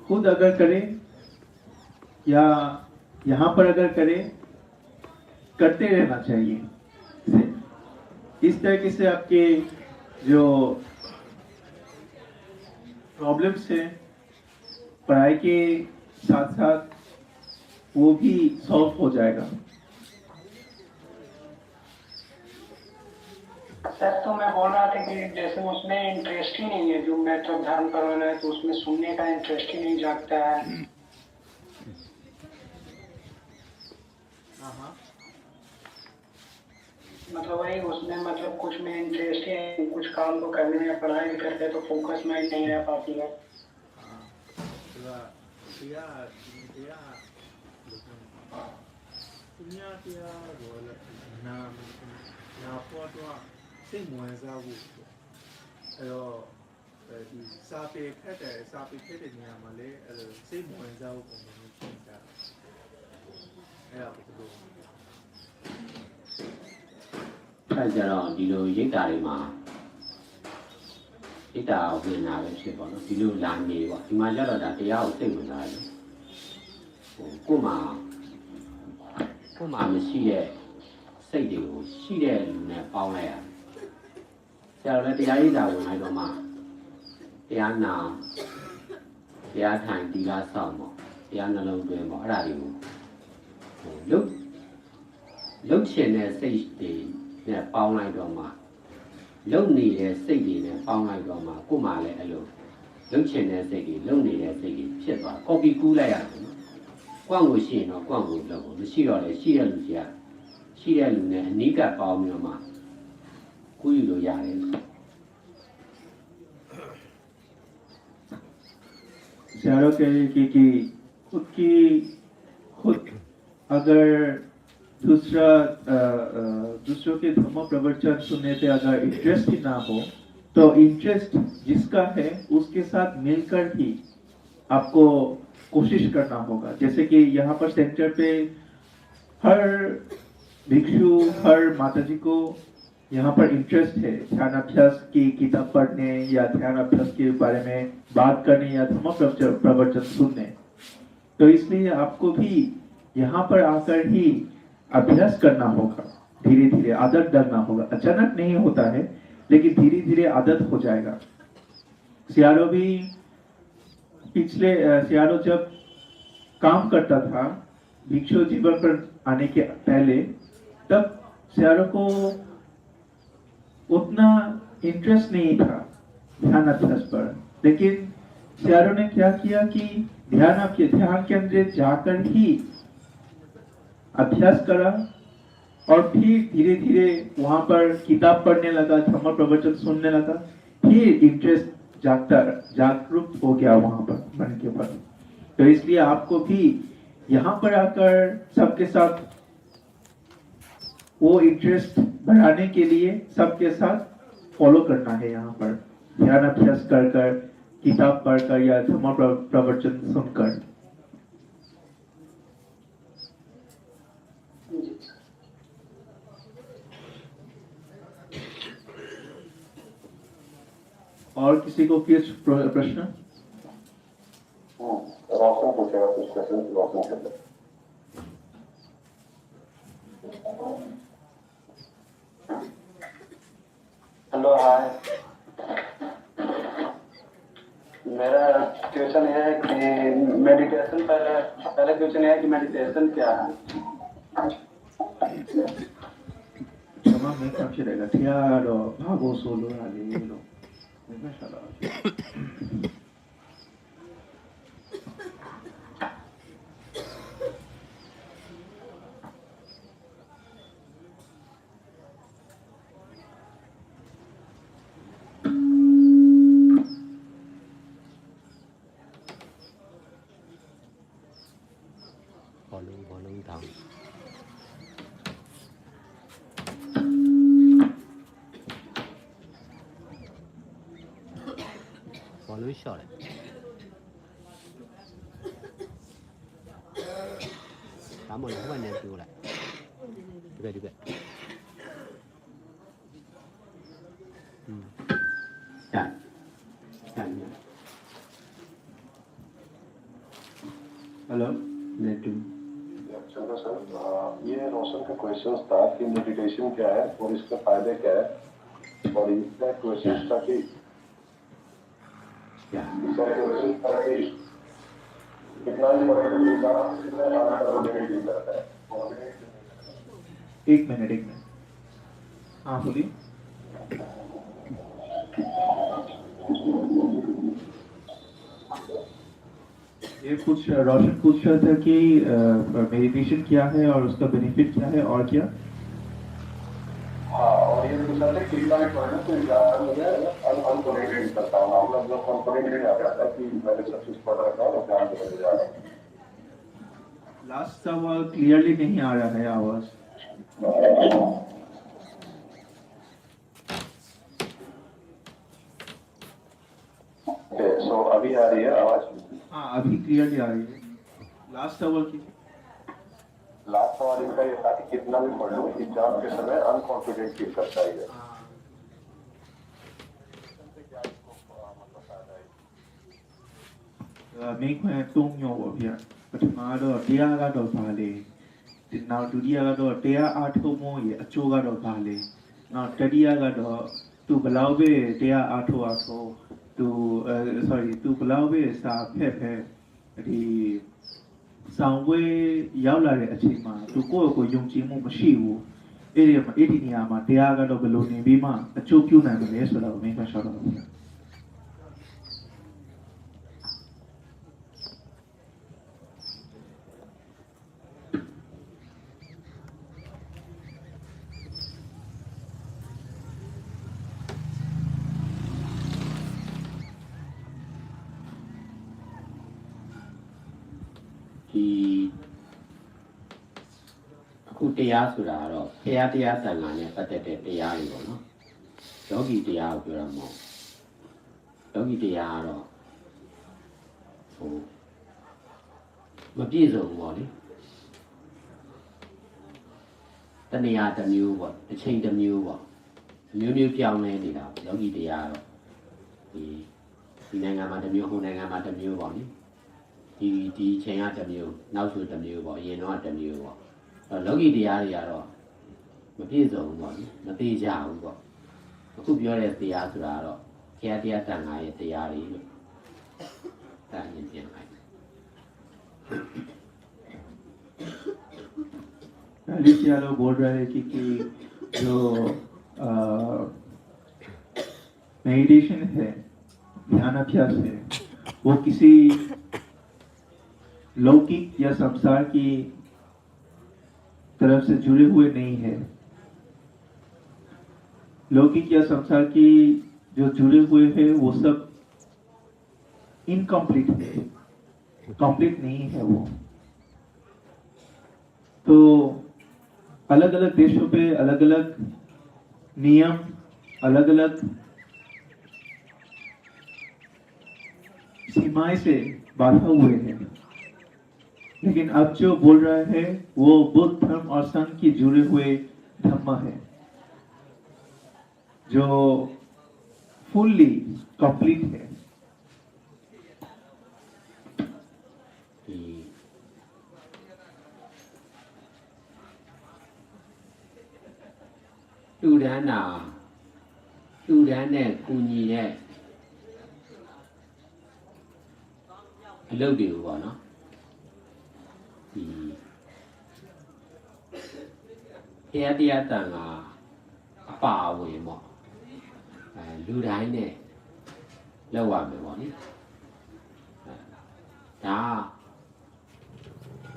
खुद अगर करें या यहाँ पर अगर करें, करते रहना चाहिए। इस तरीके से आपके जो प्रॉब्लम्स हैं पढ़ाई के साथ साथ वो भी सॉल्व हो जाएगा। सर तो मैं बोल रहा था कि जैसे उसमें इंटरेस्ट ही नहीं है, जो मैथ और ध्यान करवाना है, तो उसमें सुनने का इंटरेस्ट ही नहीं जागता है। मतलब वही उसमें मतलब कुछ में इंटरेस्ट ही है, कुछ काम तो करने में, पढ़ाई करते तो फोकस में नहीं रह पाती है।အဲ့ကြတော့ဒီလိုရိတ်တာတွေမှာရိတ်တာဝင်တာပဲဖြစ်ပေါ့နော်ဒီလိုလာနေပေါ့ဒီမှာကျတော့ဒါတရားကိုစိတ်ဝင်စားတယ်ဟိုကို့မှာမရှိတဲ့စိတ်တွေကိုရှိတဲ့လူနဲ့ပေါင်းလိုက်ရတယ်ဆရာတို့လည်းတရားရိတ်တာဝင်လိုက်တော့မှတရားနာတရားထိုင်ဒီလားဆောက်ပေါ့တရားနှလုံးသွင်းပေါ့အဲ့ဒါတွေကိုဟိုလုတ်ချင်တဲ့စိတ်တွေနဲ့ပေါင်းလိုက်တော့မှလုံနေတဲ့စိတ်တွေနဲ့ပေါင်းလိုက်တော့မှကို့မှာလည်းအဲ့လိုလုံချင်တဲ့စိတ်တွေလုံနေတဲ့စိတ်တွေဖြစ်သွားကော်ပီကူးလိုက်ရတယ်နော်။ကွန့်ကိုရှိရင်တော့ကွန့်ကိုလုပ်ဖို့မရှိတော့လေရှိတဲ့လူကြီးကရှိတဲ့လူနဲ့အနီးကပ်ပေါင်းပြီးတော့မှကူးယူလို့ရတယ်။ सियारों कह रही कि खुद अगर दूसरों के धर्म प्रवचन सुनने पे अगर इंटरेस्ट ही ना हो तो इंटरेस्ट जिसका है उसके साथ मिलकर ही आपको कोशिश करना होगा। जैसे कि यहाँ पर सेंटर पे हर भिक्षु हर माताजी को यहाँ पर इंटरेस्ट है ध्यान अभ्यास की किताब पढ़ने या ध्यान अभ्यास के बारे में बात करने या धर्म प्रवचन सुनने। तो इसलिए आपको भी यहाँ पर आकर ही अभ्यास करना होगा, धीरे धीरे आदत डालना होगा। अचानक नहीं होता है लेकिन धीरे धीरे आदत हो जाएगा। सियारो भी सियारो जब काम करता था भिक्षु जीवन पर आने के पहले, तब सियारो को उतना इंटरेस्ट नहीं था ध्यान अभ्यास पर। लेकिन सियारो ने क्या किया कि ध्यान के अंदर जाकर ही अभ्यास करा और फिर धीरे धीरे वहां पर किताब पढ़ने लगा, धर्म प्रवचन सुनने लगा, फिर इंटरेस्ट जागरूक हो गया वहां पर मन के पर। तो इसलिए आपको भी यहाँ पर आकर सबके साथ वो इंटरेस्ट बढ़ाने के लिए सबके साथ फॉलो करना है। यहाँ पर ध्यान अभ्यास कर किताब पढ़कर या धर्म प्रवचन सुनकर। और किसी को प्रश्न? रोशन पूछेगा कुछ क्वेश्चन, रोशन कर ले। हेलो हाय, मेरा क्वेश्चन है कि मेडिटेशन पहले क्वेश्चन है कि मेडिटेशन क्या है? Sama may kapsirega tiaro bago solo alilo. Mashallah. Volume down. Volume short. Cảm ơn các anh em chịu lại. Đi về. Dạ. Hello. Net two. चलो sir, ये रोशन का क्वेश्चन था कि मेडिटेशन क्या है और इसके फायदे क्या है, और इसका क्वेश्चन था कि Yeah. इसका क्वेश्चन था कि कितना इंपॉर्टेंट होगा, कितना कॉन्फिडेंट करता है। एक मिनट हाँ बोलिए। ये रोशन पूछ रहा था कि मेडिटेशन क्या है और उसका बेनिफिट क्या है और क्या। हाँ, और ये पूछा था कितना इंपॉर्टेंट तो एग्जाम में अनकॉन्फिडेंट करता हूँ, मतलब जो कॉन्फिडेंट नहीं आ पाता कि मैंने सब चीज पढ़ रखा है और एग्जाम देने जा रहा हूँ। लास्ट सवाल क्लियरली नहीं आ रहा है आवाज। सो अभी आ रही है आवाज? हाँ अभी क्लियरली आ रही है। लास्ट सवाल की लास्ट सवाल इनका ये था कि कितना भी पढ़ लो एग्जाम के समय अनकॉन्फिडेंट फील करता है।မိခွန်း3မျိုးပေါ့ဗျာပထမတော့တရားကတော့ဗာလေနောက်ဒုတိယကတော့တရားအားထုတ်မှုရဲ့အကျိုးကတော့ဗာလေနောက်တတိယကတော့သူဘလောက်ပဲတရားအားထုတ်သူသူဘလောက်ပဲစာဖက်ဒီဆောင်ဝဲရောက်လာတဲ့အချိန်မှာသူကိုယ့်ကိုယုံကြည်မှုမရှိဘူးအဲ့ဒီနေရာမှာတရားကတော့ဘယ်လိုနေပြီးမှအကျိုးပြုနိုင်မလဲဆိုတော့မိခွန်းရှောက်တော့ဗျာဒီအခုတရားဆိုတာကတော့ဘုရားတရားသံဃာနဲ့ပတ်သက်တဲ့တရားတွေပေါ့နော်ယောဂီတရားကိုပြောတာမဟုတ်ယောဂီတရားကတော့မပြည့်စုံဘူးပေါ့လေတဏှာတစ်မျိုးပေါ့တစ်ချိန်တစ်မျိုးပေါ့မျိုးပြောင်းလဲနေတာယောဂီတရားကတော့ဒီနိုင်ငံမှာတစ်မျိုးဟိုနိုင်ငံမှာတစ်မျိုးပေါ့လေဒီချိန်ကတစ်မျိုးနောက်ဆိုတစ်မျိုးပေါ့အရင်တော့တစ်မျိုးပေါ့လောကီတရားတွေကတော့မပြည့်စုံဘူးပေါ့မသေးကြဘူးပေါ့အခုပြောတဲ့တရားဆိုတာကတော့ဘုရားတရားတန်ခါရဲ့တရားတွေလို့ဒါအရင်ပြန်လိုက်Alicia लोग बोल रहे हैं कि जो मेडिटेशन है ध्यान अभ्यास है वो किसी लौकिक या संसार की तरफ से जुड़े हुए नहीं है। लौकिक या संसार की जो जुड़े हुए हैं वो सब इनकम्प्लीट है, कंप्लीट नहीं है वो। तो अलग अलग देशों पे अलग अलग नियम अलग अलग सीमाएं से बांधा हुए हैं, लेकिन अब जो बोल रहा है वो बुद्ध धर्म और संघ की जुड़े हुए धर्म है जो फुल्ली कंप्लीट है।လူဒန်းနဲ့ကုညီတဲ့အလုပ်တွေကိုပေါ့နော်ဒီတရားတရားတန်ခါအပါအဝင်ပေါ့လူတိုင်းနဲ့လောက်ရမယ်ပေါ့နိဒါ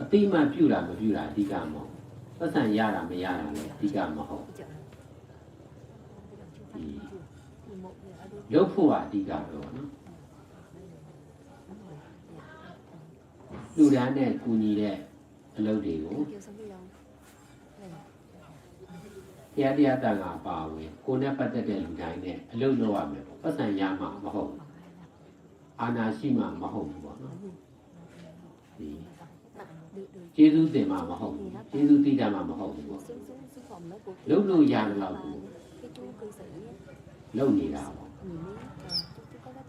အတိအမှန်ပြုတာမပြုတာအဓိကမဟုတ်ပတ်စံရတာမရတာလည်းအဓိကမဟုတ်လုပ်ဖို့ကအဓိကပဲပေါ့နော်လူဒန်းနဲ့ကုညီတဲ့အလုပ်တွေကိုတရားတရားတန်ခါပါဝင်ကိုယ်နဲ့ပတ်သက်တဲ့လူတိုင်းနဲ့အလုပ်လုပ်ရမယ်ပေါ့ပတ်စံရမှာမဟုတ်အာနာရှိမှာမဟုတ်ဘူးပေါ့နော်ဒီကျေးဇူးတင်မှာမဟုတ်ဘူးကျေးဇူးသိကြမှာမဟုတ်ဘူးပေါ့လုပ်လို့ရတယ်လို့လုပ်နေတာပေါ့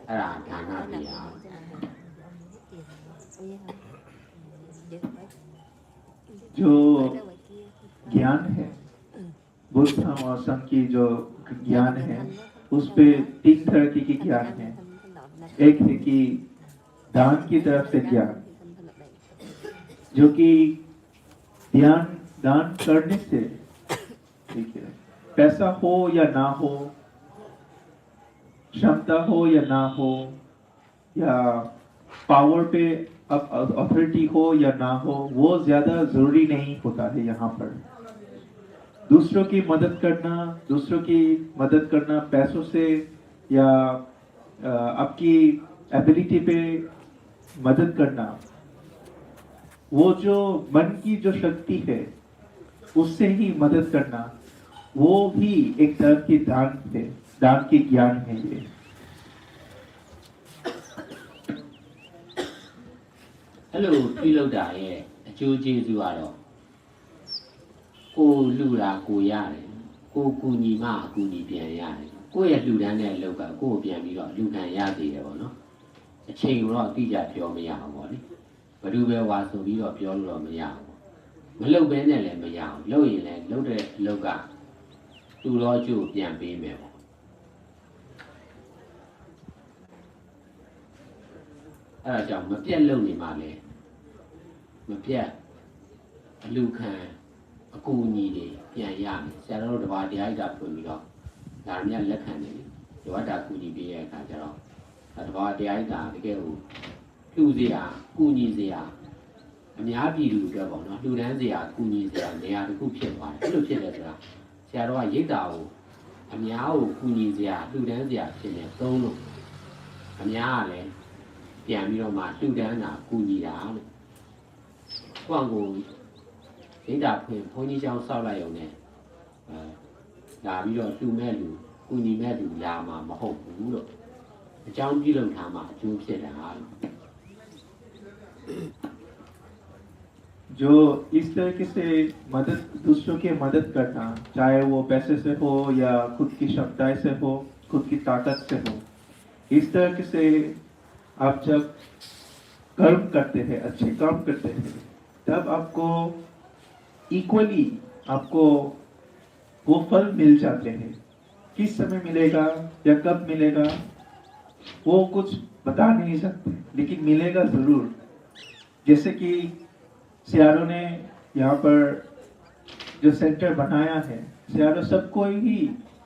အဲ့ဒါဒါနတရား जो ज्ञान है बुद्ध और संघ की जो ज्ञान है उस पे 3 तरह की ज्ञान है। एक है कि दान की तरफ से ज्ञान, जो कि दान करने से, ठीक है, पैसा हो या ना हो, क्षमता हो या ना हो, या पावर पे अथॉरिटी हो या ना हो, वो ज्यादा जरूरी नहीं होता है। यहाँ पर दूसरों की मदद करना पैसों से या आपकी एबिलिटी पे मदद करना, वो जो मन की जो शक्ति है उससे ही मदद करना, वो भी एक तरह की दान है, दान की ज्ञान है ये। हेलो पीलो डाये जो जेजू आरो को लूरा को यारे को कुनी मा कुनी बियान यारे को ये लूरा ने लोगा को बियान भी रो लूगा यादे है बोलो अच्छे रो तीजा प्यो में या बोली बड़ू बे वासो भी रो प्यो रो में या मतलब बेने ले में या लो ये ले लो दे लोगा तू रो जो बियान भी में बो जाओ मैं प्यार लो नहीं माले मैं प्यार लूगा अकू नी दे प्यार यार चारों दबा दिया इधर कोई मिलो दानिया लखने दबा डाकू नी भी है का चारों दबा दिया इधर के वो लूज़िया कूनी ज़िया अम्यार भी लूज़ कर बोलो लूज़न ज़िया कूनी ज़िया नया तो कुछ हुआ है लो चले जरा चारों ये दाओ अम्यार वो कूनी ज़िया लूज़न ज़िया चले दोनों अम्यार ले प्यार मिलो मार लूज़न ना कूनी यार वांगो ये दापे पोनी जाओ साला योने लाभी लो लू में लू कूनी में लू लामा महो बुलो जाऊं भी लोग थामा जो से रहा जो इस तरीके से दूसरों की मदद करना, चाहे वो पैसे से हो या खुद की क्षमता से हो, खुद की ताकत से हो, इस तरीके से आप जब कर्म करते हैं, अच्छे काम करते हैं, तब आपको इक्वली आपको वो फल मिल जाते हैं। किस समय मिलेगा या कब मिलेगा वो कुछ बता नहीं सकते, लेकिन मिलेगा जरूर। जैसे कि सियारो ने यहाँ पर जो सेंटर बनाया है, सियारो सबको ही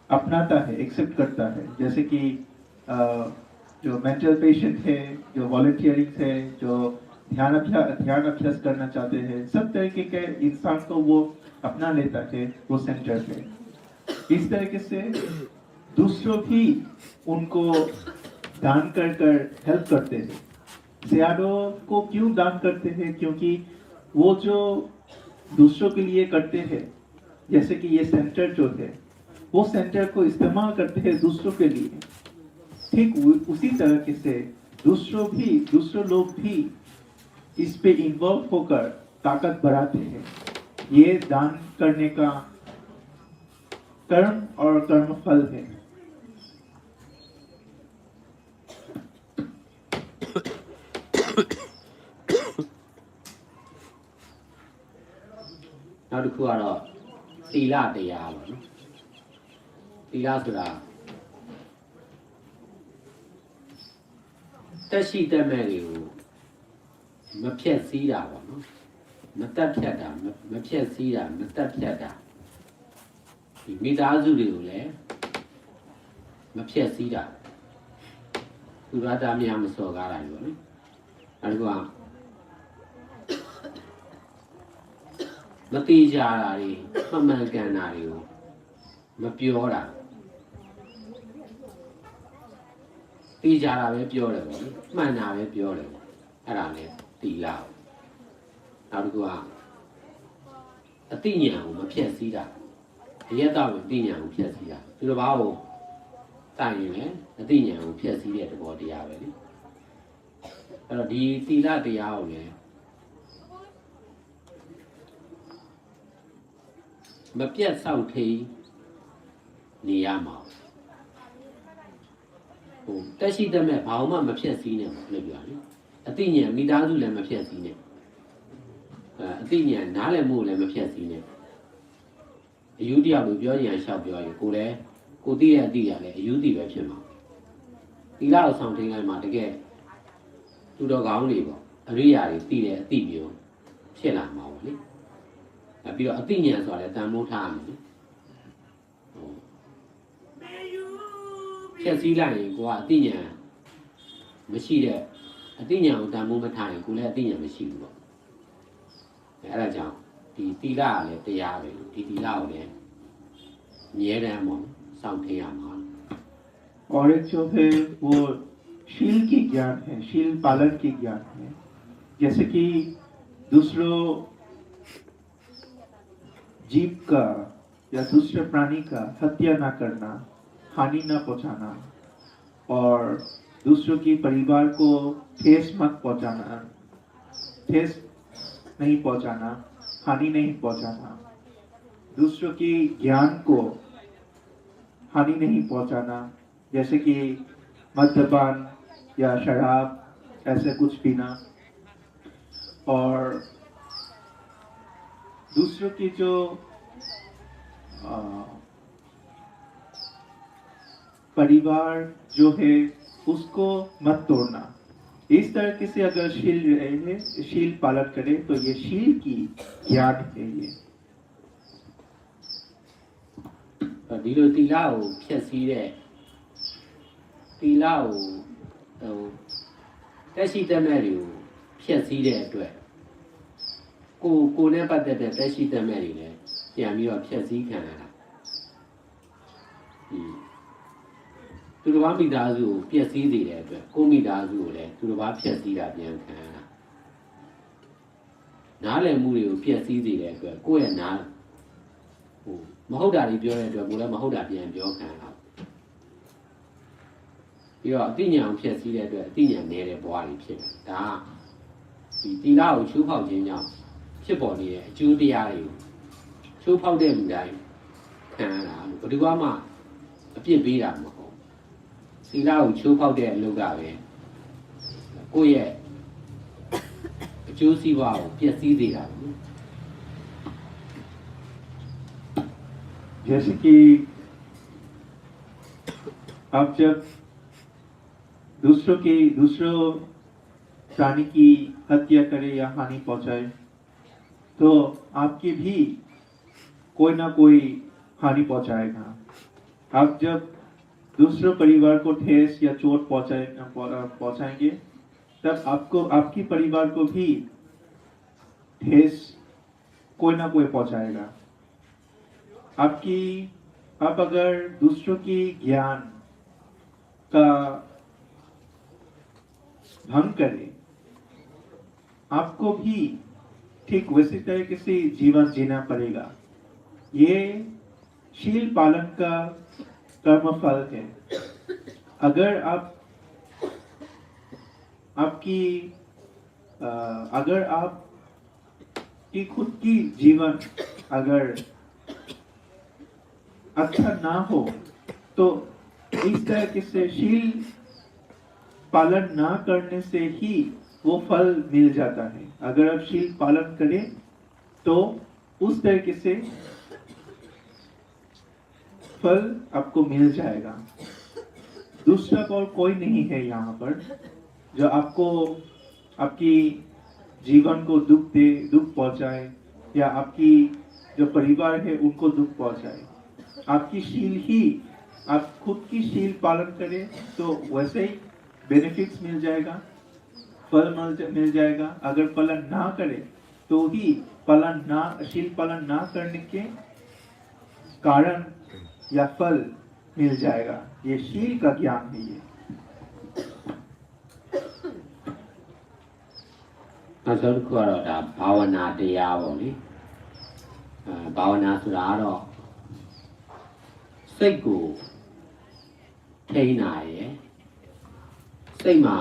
अपनाता है, एक्सेप्ट करता है। जैसे कि जो मेंटल पेशेंट है, जो वॉलंटियरिंग है, जो ध्यान अभ्यास करना चाहते हैं, सब तरीके के इंसान को वो अपना लेता है वो सेंटर पे। इस तरीके से दूसरों भी उनको दान कर हेल्प करते हैं। सियारो को क्यों दान करते हैं? क्योंकि वो जो दूसरों के लिए करते हैं, जैसे कि ये सेंटर जो है, वो सेंटर को इस्तेमाल करते हैं दूसरों के लिए। ठीक उसी तरह से दूसरों लोग भी इस पे इन्वॉल्व होकर ताकत बढ़ाते हैं। ये दान करने का कर्म और कर्मफल है।နောက်တစ်ခုကတော့သီလတရားပေါ့နော်သီလဆိုတာတက်ရှိတက်မဲ့တွေကိုမဖြက်စည်းတာပေါ့နော်မတက်ဖြတ်တာမဖြက်စည်းတာမတက်ဖြတ်တာဒီမိသားစုတွေကိုလည်းမဖြက်စည်းတာသူရတာများမစော်ကားတာပေါ့နော်နောက်တစ်ခုကမတိကြတာတွေမှန်မှန်ကန်တာတွေကိုမပြောတာတိကြတာပဲပြောတယ်ပေါ့လေမှန်တာပဲပြောတယ်ပေါ့အဲ့ဒါနဲ့တီလာနောက်တစ်ခုကအတိညာကိုမဖြက်စည်းတာအရက်တော့အတိညာကိုဖြက်စည်းတာသူတစ်ပါးကိုတိုင်ရင်လည်းအတိညာကိုဖြက်စည်းတဲ့သဘောတရားပဲလေအဲ့တော့ဒီတီလာတရားကိုလည်းမပြတ်ဆောက်ထိန်နေရမှာဟိုတက်ရှိတဲ့မဲ့ဘာမှမဖြတ်စည်းနဲ့လို့ပြောတယ်အသိဉာဏ်မိသားစုလည်းမဖြတ်စည်းနဲ့ အသိဉာဏ်နားလည်မှုလည်းမဖြစ်စီနဲ့အယူတရားကိုပြောရင်ရှောက်ပြောရင်ကိုလည်းကိုသိတဲ့အသိရလည်းအယူသိပဲဖြစ်မှာသီလကိုဆောင်ထိန်လိုက်မှာတကယ်သူတော်ကောင်းတွေပေါ့အရိယာတွေသိတဲ့အသိမျိုးဖြစ်လာမှာပေါ့လေပြီးတော့အသိဉာဏ်ဆိုတာလည်းတန်ဖိုးထားရမယ်ဖြည့်ဆည်းလိုက်ရင်ကိုကအသိဉာဏ်မရှိတဲ့အသိဉာဏ်ကိုတန်ဖိုးမထားရင်ကိုလည်းအသိဉာဏ်မရှိဘူးပေါ့အဲ့ဒါကြောင့်ဒီသီလကလည်းတရားပဲဒီသီလကိုလည်းအမြဲတမ်းပေါ့စောင့်ထိန်ရမှာ और एक जो है वो शील की ज्ञान है शील पालन की ज्ञान है जैसे कि दूसरों जीव का या दूसरे प्राणी का हत्या ना करना हानि ना पहुंचाना और दूसरों की परिवार को ठेस मत पहुंचाना ठेस नहीं पहुंचाना हानि नहीं पहुंचाना दूसरों की ज्ञान को हानि नहीं पहुंचाना जैसे कि मद्यपान या शराब ऐसे कुछ पीना और दूसरों की जो परिवार जो है उसको मत तोड़ना इस तरीके से अगर शील पालन करे तो ये शील की ज्ञान है ये ဒီလိုသီလကိုဖျက်ဆီးတဲ့သီလကိုတက်ရှိတတ်မဲ့တွေကိုဖျက်ဆီးတဲ့အတွက်ကိုနဲ့ပတ်သက်တဲ့တက်ရှိတတ်မဲ့တွေလည်းပြန်ပြီးတော့ဖျက်ဆီးခံရတာသူတော်ဘာမိသားစုကိုပျက်စီးစေတဲ့အတွက်ကိုမိသားစုကိုလည်းသူတော်ဘာဖျက်ဆီးတာပြန်ခံရတာနားလည်မှုတွေကိုဖျက်ဆီးစေတဲ့အတွက်ကိုယ့်ရဲ့နားမဟုတ်တာတွေပြောတဲ့အတွက်ကိုလည်းမဟုတ်တာပြန်ပြောခံရတာပြီးတော့အသိဉာဏ်ကိုဖျက်ဆီးတဲ့အတွက်အသိဉာဏ်နည်းတဲ့ဘဝတွေဖြစ်တယ်ဒါဒီသီလကိုချိုးဖောက်ခြင်းကြောင့်ဖြစ်ပေါ်နေတဲ့အကျိုးတရားတွေကိုချိုးဖောက်တဲ့လူတိုင်းခံရတာဘယ်သူမှအပြစ်ပေးတာမဟုတ်သီလကိုချိုးဖောက်တဲ့အလုပ်ကပဲကိုယ့်ရဲ့အကျိုးစီးပွားကိုပျက်စီးစေတာပဲ जैसे कि आप जब दूसरों प्राणी की हत्या करे या हानि पहुंचाए तो आपकी भी कोई ना कोई हानि पहुंचाएगा आप जब दूसरों परिवार को ठेस या चोट पहुंचाएंगे तब आपकी परिवार को भी ठेस कोई ना कोई पहुंचाएगा आप अगर दूसरों की ज्ञान का भंग करें आपको भी ठीक वैसी तरीके से जीवन जीना पड़ेगा ये शील पालन का कर्मफल है अगर आप की खुद की जीवन अगर अच्छा ना हो तो इस तरह से शील पालन ना करने से ही वो फल मिल जाता है अगर आप शील पालन करें तो उस तरीके से फल आपको मिल जाएगा दूसरा और कोई नहीं है यहाँ पर जो आपको आपकी जीवन को दुख पहुंचाए या आपकी जो परिवार है उनको दुख पहुंचाए आपकी शील ही आप खुद की शील पालन करें तो वैसे ही बेनिफिट्स मिल जाएगा फल मिल जाएगा अगर पालन ना करें तो ही शील पालन ना करने के कारण या फल मिल जाएगा ये शील का ज्ञान है ये နောက်ဆုံးတစ်ခုကတော့ဒါဘာဝနာတရားပေါ့လေဘာဝနာဆိုတာကတော့ စိတ်ကိုထိန်းတာရယ်စိတ်မှာ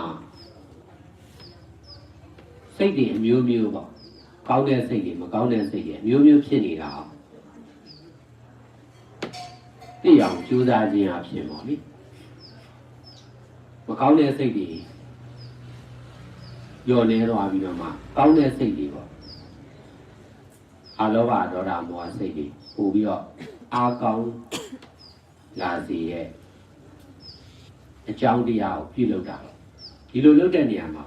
စိတ်တွေအမျိုးမျိုးပေါ့ကောင်းတဲ့စိတ်တွေမကောင်းတဲ့စိတ်တွေအမျိုးမျိုးဖြစ်နေတာသိအောင်ကြိုးစားခြင်းအဖြစ်ပေါ့လေမကောင်းတဲ့စိတ်တွေညှော်နေတော့ပြီးတော့မှကောင်းတဲ့စိတ်တွေပေါ့ အာလောဘဒေါသမောဟစိတ်တွေပို့ပြီးတော့အားကောင်းလာစေရဲ့အကြောင်းတရားကိုပြုလုပ်တာဒီလိုလုပ်တဲ့နေရာမှာ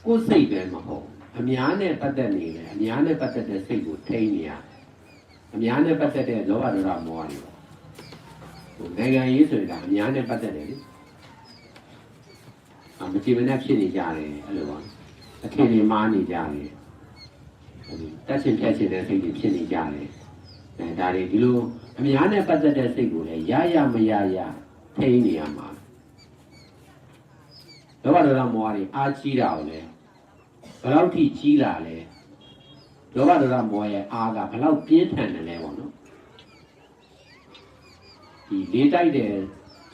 ကိုယ်စိတ်ပဲမဟုတ်အများနဲ့ပတ်သက်နေတယ်အများနဲ့ပတ်သက်တဲ့စိတ်ကိုထိန်းနေရအများနဲ့ပတ်သက်တဲ့လောဘဒေါသမောဟတွေပေါ့ဟိုနိုင်ငံရေးဆိုရင်ဒါအများနဲ့ပတ်သက်တယ်လေမကြည်မနဲ့ဖြစ်နေကြတယ်အဲ့လိုပေါ့အထင်တွေမားနေကြတယ်တက်ချင်ဖြတ်ချင်တဲ့စိတ်တွေဖြစ်နေကြတယ်ဒါတွေဒီလိုအများနဲ့ပတ်သက်တဲ့စိတ်ကိုလည်းရမရထိန်းနေရမှာလောဘဒေါသမောဟတွေအားကြီးတာကိုလည်းဘယ်လောက်ထိကြီးလာလဲလောဘဒေါသမောဟရဲ့အားကဘယ်လောက်ပြင်းထန်တယ်လဲပေါ့နော်ဒီလေးတိုက်တယ်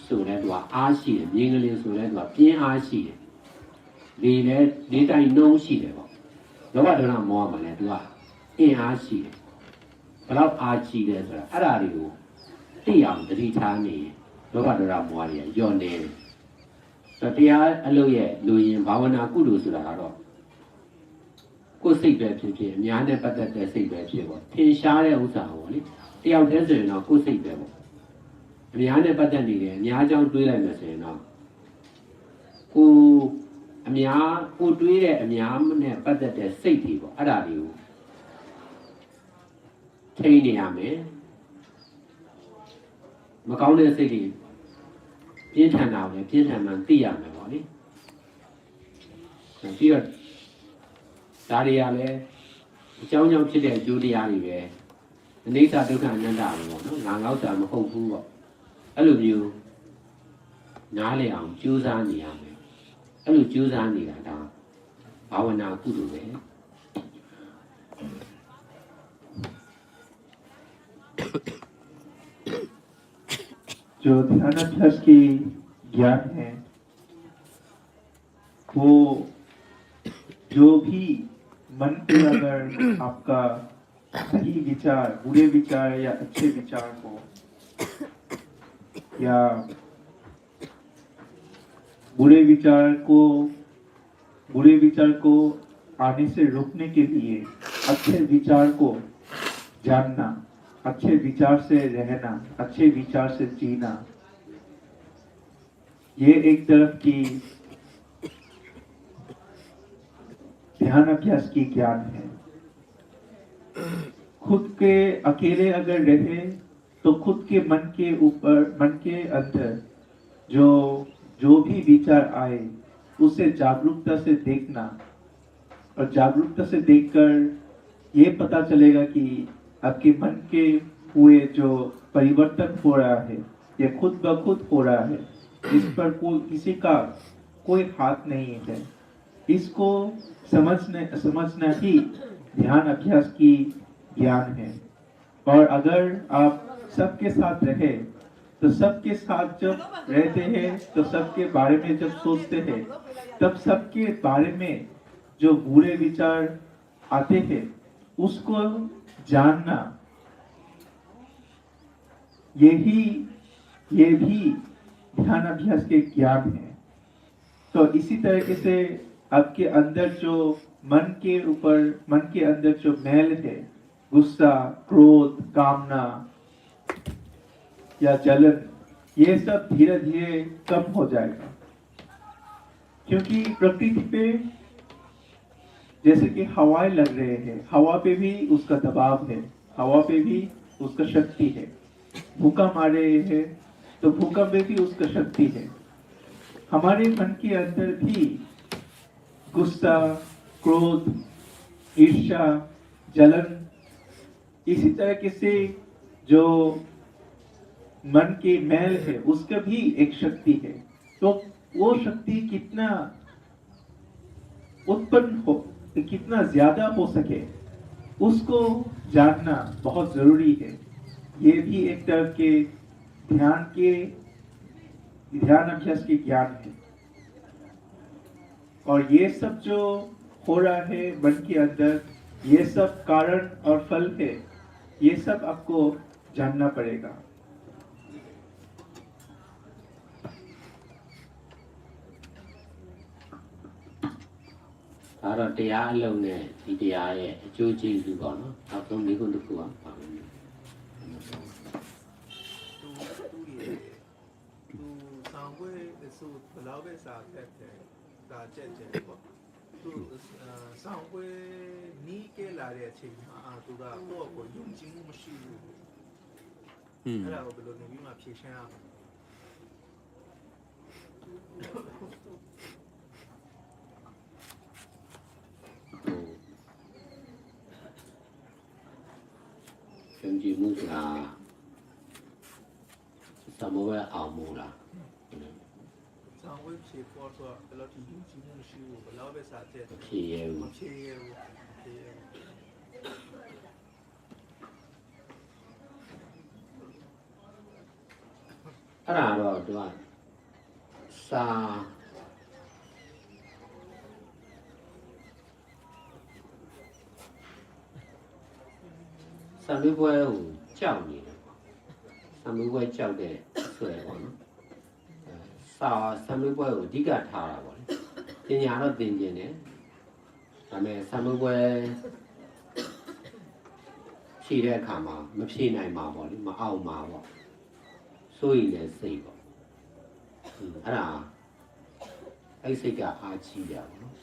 ဆိုတဲ့သူကအားရှိတယ်မြင်းကလေးဆိုတဲ့သူကပြင်းအားရှိတယ်လေးတိုက်နှုံးရှိတယ်ပေါ့လောဘဒေါသမောဟမှာလည်းသူကအင်အားရှိတယ်ဘယ်လောက်အားကြီးလဲဆိုတာအဲ့ဒါတွေကိုသိအောင်သတိထားနေလောဘဒေါသမောဟတွေညော့နေတယ်တရားအလုပ်ရဲ့လူရင်ဘာဝနာကုသိုလ်ဆိုတာကတော့ကိုယ်စိတ်ပဲဖြစ်ဖြစ်အများနဲ့ပတ်သက်တဲ့စိတ်ပဲဖြစ်ပေါ့ထင်ရှားတဲ့ဥစ္စာပေါ့လေတယောက်တည်းဆိုရင်တော့ကိုယ်စိတ်ပဲပေါ့အများနဲ့ပတ်သက်နေတယ်အများကြောင့်တွေးလိုက်မယ်ဆိုရင်တော့ကိုတွေးတဲ့အများနဲ့ပတ်သက်တဲ့စိတ်တွေပေါ့အဲ့ဒါတွေကိုထိန်းနေရမယ်မကောင်းတဲ့စိတ်တွေပြင်းထန်တာကိုလည်းပြင်းထန်မှန်သိရမယ်ပေါ့လေပြီးတော့ဒါတွေကလည်းအကြောင်းကြောင့်ဖြစ်တဲ့အကျိုးတရားတွေပဲအနိစ္စဒုက္ခအနတ္တပဲပေါ့နော်ငါငေါ့တာမဟုတ်ဘူးပေါ့အဲ့လိုမျိုးနားလည်အောင်ကြိုးစားနေရမယ်အဲ့လိုကြိုးစားနေတာဒါဘာဝနာကုသိုလ်ပဲ जो ध्यानाभ्यास की ज्ञान है वो जो भी मन पे अगर आपका सही विचार बुरे विचार या अच्छे विचार हो या बुरे विचार को आने से रोकने के लिए अच्छे विचार को जानना अच्छे विचार से रहना अच्छे विचार से जीना ये एक तरफ की ध्यान अभ्यास की ज्ञान है खुद के अकेले अगर रहे तो खुद के मन के अंदर जो भी विचार आए उसे जागरूकता से देखना और जागरूकता से देखकर ये पता चलेगा कि आपके मन के हुए जो परिवर्तन हो रहा है ये खुद ब खुद हो रहा है इस पर किसी का कोई हाथ नहीं है इसको समझना ही ध्यान अभ्यास की ज्ञान है और अगर आप सबके साथ रहे तो सबके साथ जब रहते हैं तो सबके बारे में जब सोचते हैं तब सबके बारे में जो बुरे विचार आते हैं उसको जानना ये भी ध्यान अभ्यास के ज्ञान है तो इसी तरीके से आपके अंदर जो मन के अंदर जो मैल है गुस्सा क्रोध कामना या जलन ये सब धीरे धीरे कम हो जाएगा क्योंकि प्रकृति पे जैसे कि हवाएं लग रहे हैं हवा पे भी उसका दबाव है हवा पे भी उसका शक्ति है भूकंप आ रहे हैं तो भूकंप में भी उसका शक्ति है हमारे मन के अंदर भी गुस्सा क्रोध ईर्ष्या जलन इसी तरीके से जो मन के मैल है उसका भी एक शक्ति है तो वो शक्ति कितना उत्पन्न हो कितना ज्यादा हो सके उसको जानना बहुत जरूरी है ये भी एक तरह के ध्यान अभ्यास की ज्ञान है और ये सब जो हो रहा है मन के अंदर ये सब कारण और फल है ये सब आपको जानना पड़ेगा ဒါတော့တရားအလုံးနဲ့ဒီတရားရဲ့အကျိုးကျေးဇူးပေါ့နော်နောက်ဆုံးမိကုတစ်ခုပါပါမယ် သူဆောင်ခွေဆိုဘယ်လောက်ပဲစာတက်တယ်ဒါကြက်ကြက်ပေါ့သူဆောင်ခွေနီးကလာတဲ့အချိန်မှာသူကကိုယ့်ကိုယုံကြည်မှုမရှိဘူး အဲ့ဒါကိုဘယ်လိုနေပြီးမှဖြေရှင်းရမလဲ ယုံကြည်မှုဆိုတာသမဝဲအောင်မှုလား ဆောင်ဝေးဖြေပေါ်ဆိုဘယ်လိုဒီယုံကြည်မှုမရှိဘူးဘယ်လောက်ပဲစာတက်တယ် ဖြေရဘူး မဖြေရဘူးဖြေရဘူး အဲ့ဒါတော့သူကစာစာမေးပွဲကိုကြောက်နေတယ်ပေါ့စာမေးပွဲကြောက်တဲ့ဆွဲပေါ့နော်စာမေးပွဲကိုအဓိကထားတာပေါ့လေပညာတော့သင်ကျင်တယ်ဒါပေမဲ့စာမေးပွဲဖြေတဲ့အခါမှာမဖြေနိုင်ပါပေါ့လေမအောင်ပါပေါ့စိုးရိမ်တဲ့စိတ်ပေါ့အဲ့ဒါအဲ့စိတ်ကအားကြီးတယ်ပေါ့နော်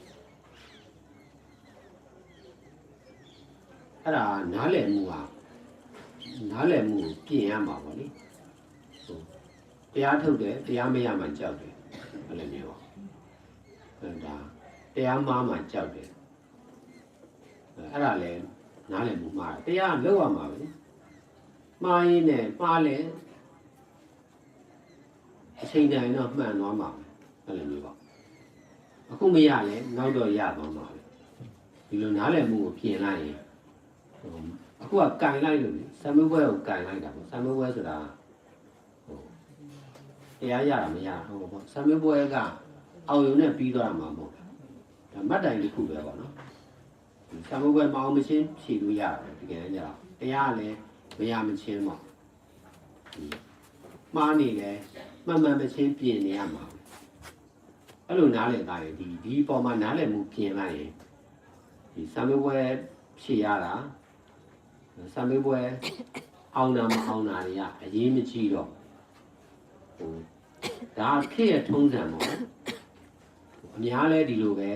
အဲ့ဒါနားလည်မှုကိုပြင်ရမှာပေါ့လေတရားထုတ်တယ်တရားမရမှကြောက်တယ်အဲ့လိုမျိုးပေါ့အဲ့ဒါတရားမှားမှကြောက်တယ်အဲ့ဒါလည်းနားလည်မှုမှားတယ်တရားလောက်ရမှာပဲမှားရင်းနဲ့မှားလဲအချိန်တိုင်းတော့မှန်သွားမှာပဲအဲ့လိုမျိုးပေါ့အခုမရလဲနောက်တော့ရသွားမှာပဲဒီလိုနားလည်မှုကိုပြင်လိုက်ရင်အခုကကင်လိုက်လို့ဆံမွေးပွဲကိုကင်လိုက်တာပေါ့ဆံမွေးပွဲဆိုတာတရားရတာမရဟုတ်ပေါ့ဆံမွေးပွဲကအောင်ရုံနဲ့ပြီးသွားတာမှမဟုတ်ဒါမှတ်တိုင်တစ်ခုပဲပေါ့နော်ဆံမွေးပွဲမအောင်မချင်းဖြည့်လို့ရတယ်တကယ်ကြတော့တရားလည်းမရမချင်းပေါ့မှားနေတယ်မှန်မှန်မချင်းပြင်နေရမှာအဲ့လိုနားလည်သားရင်ဒီပေါ်မှာနားလည်မှုပြင်လိုက်ရင်ဒီဆံမွေးပွဲဖြည့်ရတာဆံမေးပွဲအောင်တာမအောင်တာတွေကအရေးမကြီးတော့ဒါခေတ်ရထုံးစံပေါ့အများလဲဒီလိုပဲ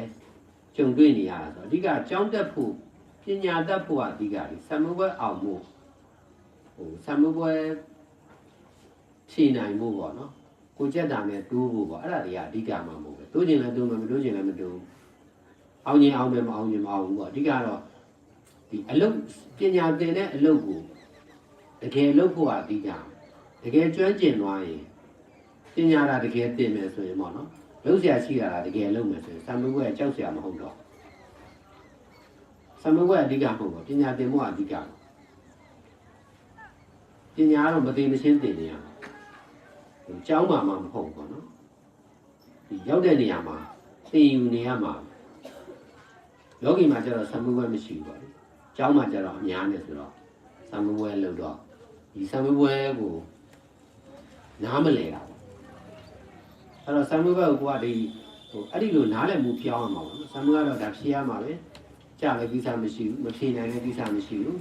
ကြုံတွေ့နေရတာဆိုအဓိကကြောင်းတက်ဖို့ပညာတတ်ဖို့ကအဓိကလေဆံမေးပွဲအောင်မှုဆံမေးပွဲဖြေနိုင်မှုပေါ့နော်ကိုကြက်တာနဲ့တိုးဖို့ပေါ့အဲ့ဒါတွေကအဓိကမှမဟုတ်ဘူးတိုးကျင်လည်းတိုးမယ်မတိုးကျင်လည်းမတိုးအောင်ရင်အောင်မယ်မအောင်ရင်မအောင်ဘူးပေါ့အဓိကတော့ဒီအလုပ်ပညာသင်တဲ့အလုပ်ကိုတကယ်လုပ်ဖို့အဓိကတကယ်ကျွမ်းကျင်သွားရင်ပညာတာတကယ်သင်မယ်ဆိုရင်ပေါ့နော်လုပ်เสียရှိတာတကယ်လုပ်မယ်ဆိုရင်ဆံမွေးပွဲကြောက်เสียမဟုတ်တော့ဆံမွေးပွဲအဓိကမဟုတ်ဘူးပညာသင်ဖို့အဓိကပညာတော့မသိမချင်းသင်နေရအောင်ကျောင်းမှာမှမဟုတ်ဘူးနော်ဒီရောက်တဲ့နေရာမှာသင်ယူနေရမှာလောကီမှာကျတော့ဆံမွေးပွဲမရှိဘူးပေါ့ကျောင်းမှာကျတော့အများနဲ့ဆိုတော့ဆံမွေးပွဲလုပ်တော့ဒီဆံမွေးပွဲကိုနားမလဲတာပေါ့အဲ့တော့ဆံမွေးပွဲကိုကဒီအဲ့ဒီလိုနားလည်မှုပြောင်းရမှာပေါ့ဆံမွေးကတော့ဒါဖြေရမှာပဲကြားလည်းကိစ္စမရှိဘူးမဖြေနိုင်တဲ့ကိစ္စမရှိဘူး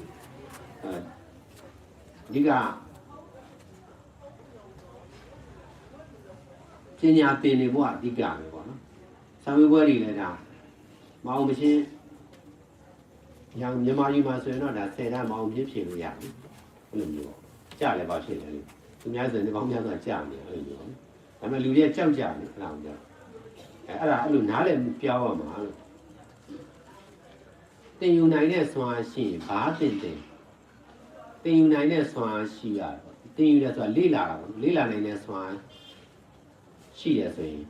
အဓိကပညာသင်နေဖို့အဓိကပဲပေါ့နော်ဆံမွေးပွဲတွေလည်းဒါမအောင်မချင်းညမြန်မာပြည်မှာဆိုရင်တော့ဒါ10တန်းမအောင်ပြည့်ဖြေလို့ရတယ်အဲ့လိုမျိုးပေါ့ကြားလည်းပါဖြစ်တယ်လေသူများဆိုရင်ပေါင်းများစွာကြားနေအဲ့လိုမျိုးပေါ့ဒါပေမဲ့လူတွေကကြောက်ကြတယ်အဲ့ဒါကိုကြောက်အဲ့ဒါအဲ့လိုနားလည်းပြောင်းရမှာလို့တင်ယူနိုင်တဲ့ဆွမ်းရှိရင်ဘာတင်ယူနိုင်တဲ့ဆွမ်းရှိရတယ်တင်ယူတယ်ဆိုတာလေ့လာတာပေါ့လေ့လာနိုင်တဲ့ဆွမ်းရှိတယ်ဆိုရင်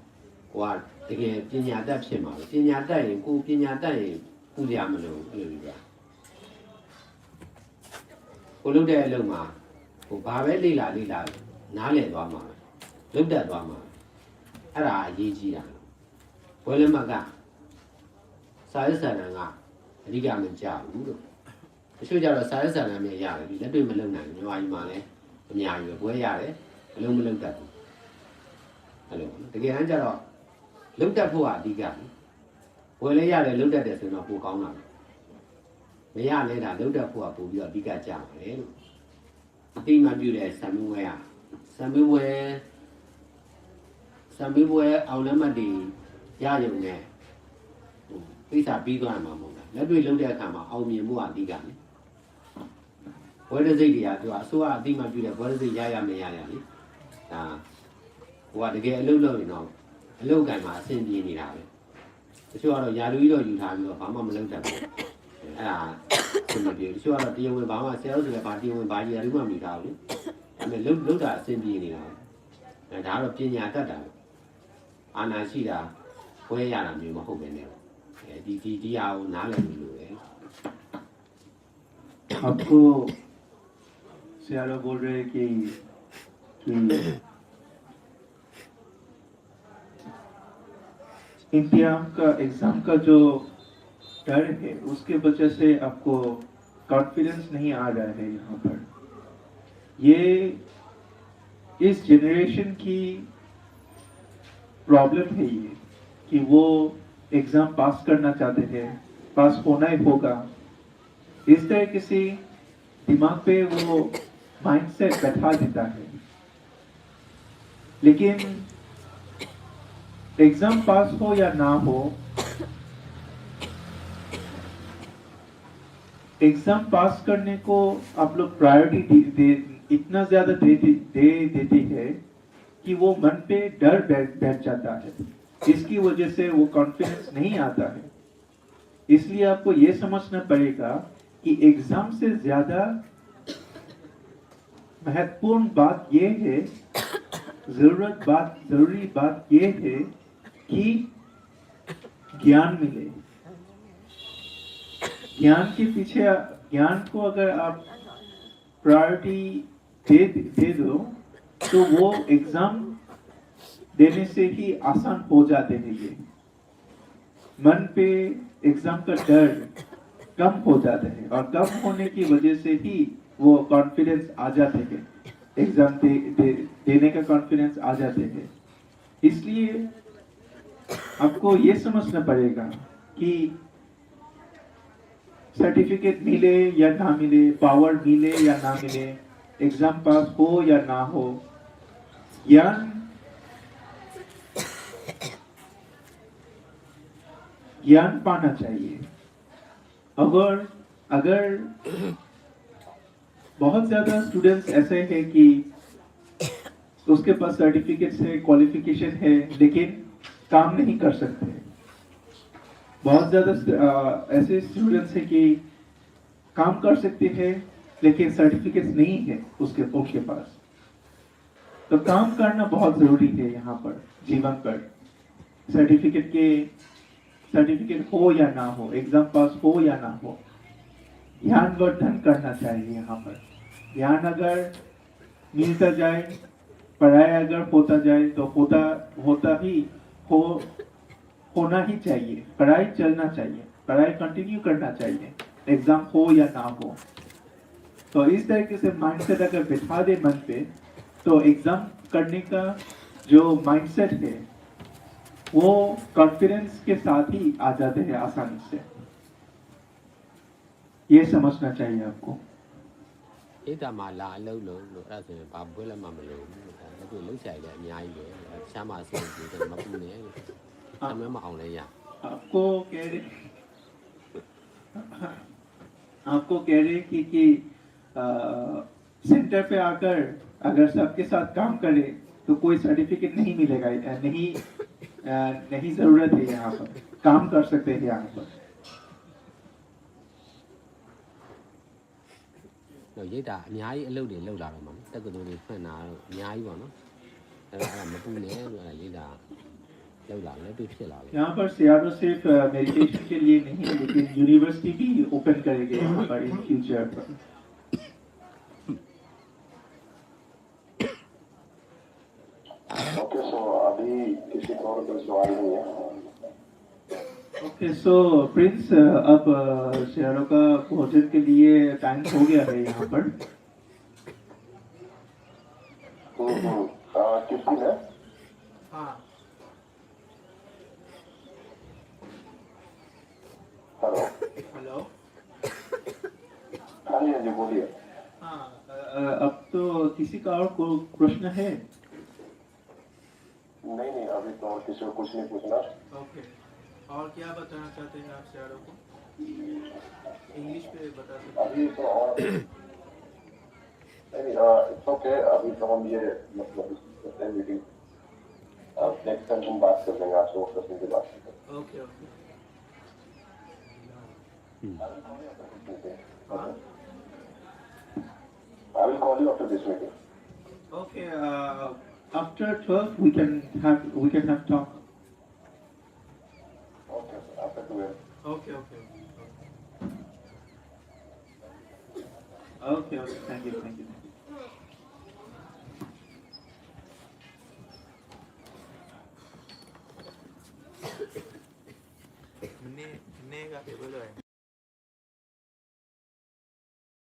ကိုကတကယ်ပညာတတ်ဖြစ်မှာပဲပညာတတ်ရင်ကိုပညာတတ်ရင်ပူရမလို့အဲ့လိုပြကိုလုပ်တဲ့အလုပ်မှာဟိုဘာပဲလေ့လာနားလည်သွားမှာပဲလုပ်တတ်သွားမှာအဲ့ဒါအရေးကြီးတာဘွဲလက်မှတ်ကစာရေးစာတမ်းကအဓိကမကြဘူးလို့တချို့ကျတော့စာရေးစာတမ်းမြင်ရတယ်ဒီလက်တွေ့မလုပ်နိုင်ဘူးညီမကြီးမှလည်းအများကြီးပဲဘွဲရတယ်အလုံးမလုပ်တတ်ဘူးအဲ့လိုတကယ်တမ်းကျတော့လုပ်တတ်ဖို့ကအဓိက ဝယ်လဲရတယ်လုတ်တတ်တယ်ဆိုတော့ပိုကောင်းတာမရလဲတာလုတ်တတ်ဖို့ကပို့ပြီးတော့အဓိကကြပါတယ်လို့အတိမပြုတဲ့ဆံမွေးကဆံမွေးအောင်လက်မှတ်တွေရရုံနဲ့ပိစာပြီးသွားမှာမဟုတ်လားလက်တွေ့လုတ်တဲ့အခါမှာအောင်မြင်မှုအဓိကလေဘွဲတစိတ်တွေကသူကအစိုးရအတိမပြုတဲ့ဘွဲတစိတ်ရမရလေဒါဟိုကတကယ်အလုပ်လုပ်ရင်တော့အလုပ်ကံမှာအဆင်ပြေနေတာပဲတချို့ကတော့ယာလူကြီးတော့ယူထားပြီးတော့ဘာမှမလုပ်တတ်ဘူးအဲ့ဒါဆင်မပြေတချို့ကတော့တရားဝင်ဘာမှဆယ်လို့ဆိုလည်းဘာတရားဝင်ဘာကြီးအလုပ်မှမယူထားဘူးဒါပေမဲ့လုပ်တာအဆင်ပြေနေတာအဲဒါကတော့ပညာတတ်တာအာနာရှိတာဘွဲရတာမျိုးမဟုတ်ပဲねဒီဟာကိုနားလည်လို့ပဲ आपको सियारो बोल रहे हैं कि एग्जाम का जो डर है उसके वजह से आपको कॉन्फिडेंस नहीं आ रहा है यहाँ पर ये इस जनरेशन की प्रॉब्लम है ये कि वो एग्जाम पास करना चाहते हैं पास होना ही होगा इस तरह से दिमाग पे वो माइंडसेट बैठा देता है लेकिन एग्जाम पास हो या ना हो एग्जाम पास करने को आप लोग प्रायोरिटी इतना ज्यादा दे देती है कि वो मन पे डर बैठ जाता है इसकी वजह से वो कॉन्फिडेंस नहीं आता है इसलिए आपको ये समझना पड़ेगा कि एग्जाम से ज्यादा महत्वपूर्ण बात ये है जरूरी बात ये है कि ज्ञान मिले ज्ञान के पीछे ज्ञान को अगर आप प्रायोरिटी दे दो तो वो एग्जाम देने से ही आसान हो जाते हैं ये मन पे एग्जाम का डर कम हो जाते हैं और कम होने की वजह से ही वो कॉन्फिडेंस आ जाते हैं एग्जाम देने का कॉन्फिडेंस आ जाते हैं इसलिए आपको ये समझना पड़ेगा कि सर्टिफिकेट मिले या ना मिले पावर मिले या ना मिले एग्जाम पास हो या ना हो ज्ञान पाना चाहिए अगर बहुत ज्यादा स्टूडेंट्स ऐसे हैं कि उसके पास सर्टिफिकेट है क्वालिफिकेशन है लेकिन काम नहीं कर सकते बहुत ज्यादा ऐसे स्टूडेंट्स हैं कि काम कर सकते हैं लेकिन सर्टिफिकेट नहीं है उसके पास तो काम करना बहुत जरूरी है यहाँ पर जीवन पर सर्टिफिकेट हो या ना हो एग्जाम पास हो या ना हो ज्ञानवर्धन करना चाहिए यहाँ पर ज्ञान अगर मिलता जाए पढ़ाई अगर होता जाए तो होना ही चाहिए पढ़ाई चलना चाहिए पढ़ाई कंटिन्यू करना चाहिए एग्जाम हो या ना हो तो इस तरीके से माइंडसेट अगर बिठा दे मन पे तो एग्जाम करने का जो माइंडसेट है वो कॉन्फिडेंस के साथ ही आ जाते हैं आसानी से ये समझना चाहिए आपको ဣဒ္ဓမှာလာအလုပ်လို့အဲ့ဒါဆိုရင်ဘာဘွဲလည်းမလို့ဘူးဒါလည်းသူလှုပ်ချင်တယ်အများကြီးပဲရှားမအဆင်ပြေတယ်မပူနဲ့လို့အမှန်မအောင်လဲရ आपको कह रहे कि सेंटर पे आकर अगर सबके साथ काम करे तो कोई सर्टिफिकेट नहीं मिलेगा नहीं जरूरत है यहाँ पर काम कर सकते हैं यहाँ पर တော့ရိတ်တာအများကြီးအလုပ်တွေလုပ်လာတော့မှာတက္ကသိုလ်တွေဖွင့်တာတော့အများကြီးပေါ့နော်အဲ့ဒါမပူနဲ့လို့အဲ့လေးတာလောက်လာလည်းတွေ့ဖြစ်လာလို့ यहाँ पर सियारो सिर्फ मेडिटेशन के लिए नहीं लेकिन यूनिवर्सिटी भी ओपन करेंगे यहाँ पर इन फ्यूचर पर ओके सो अभी किसी और कोई सवाल नहीं है ओके सो प्रिंस अब सियारो का भोजन के लिए टाइम हो गया है यहाँ पर किस दिन है हाँ हेलो। हेलो। हाँ जी, हाँ जी, बोलिए। हाँ, अब तो किसी का और को प्रश्न है? नहीं नहीं, अभी तो और किसी को कुछ नहीं पूछना। ओके। और क्या बताना चाहते हैं आप शेयरों को? इंग्लिश पे बता सकते अभी हैं। तो और नहीं, इट्स ओके। अभी तो हम ये मतलब करते हैं मीटिंग। नेक्स्ट टाइम हम बात कर लेंगे आपसे, वो प्रश्न की बात करते ओके ओके। हैं। हाँ। I will call you after this meeting. Okay. After 12, we can have talk. Okay, sir. After 12. Okay. Okay. Okay. Okay. Thank you. Thank you. Ini nggak boleh.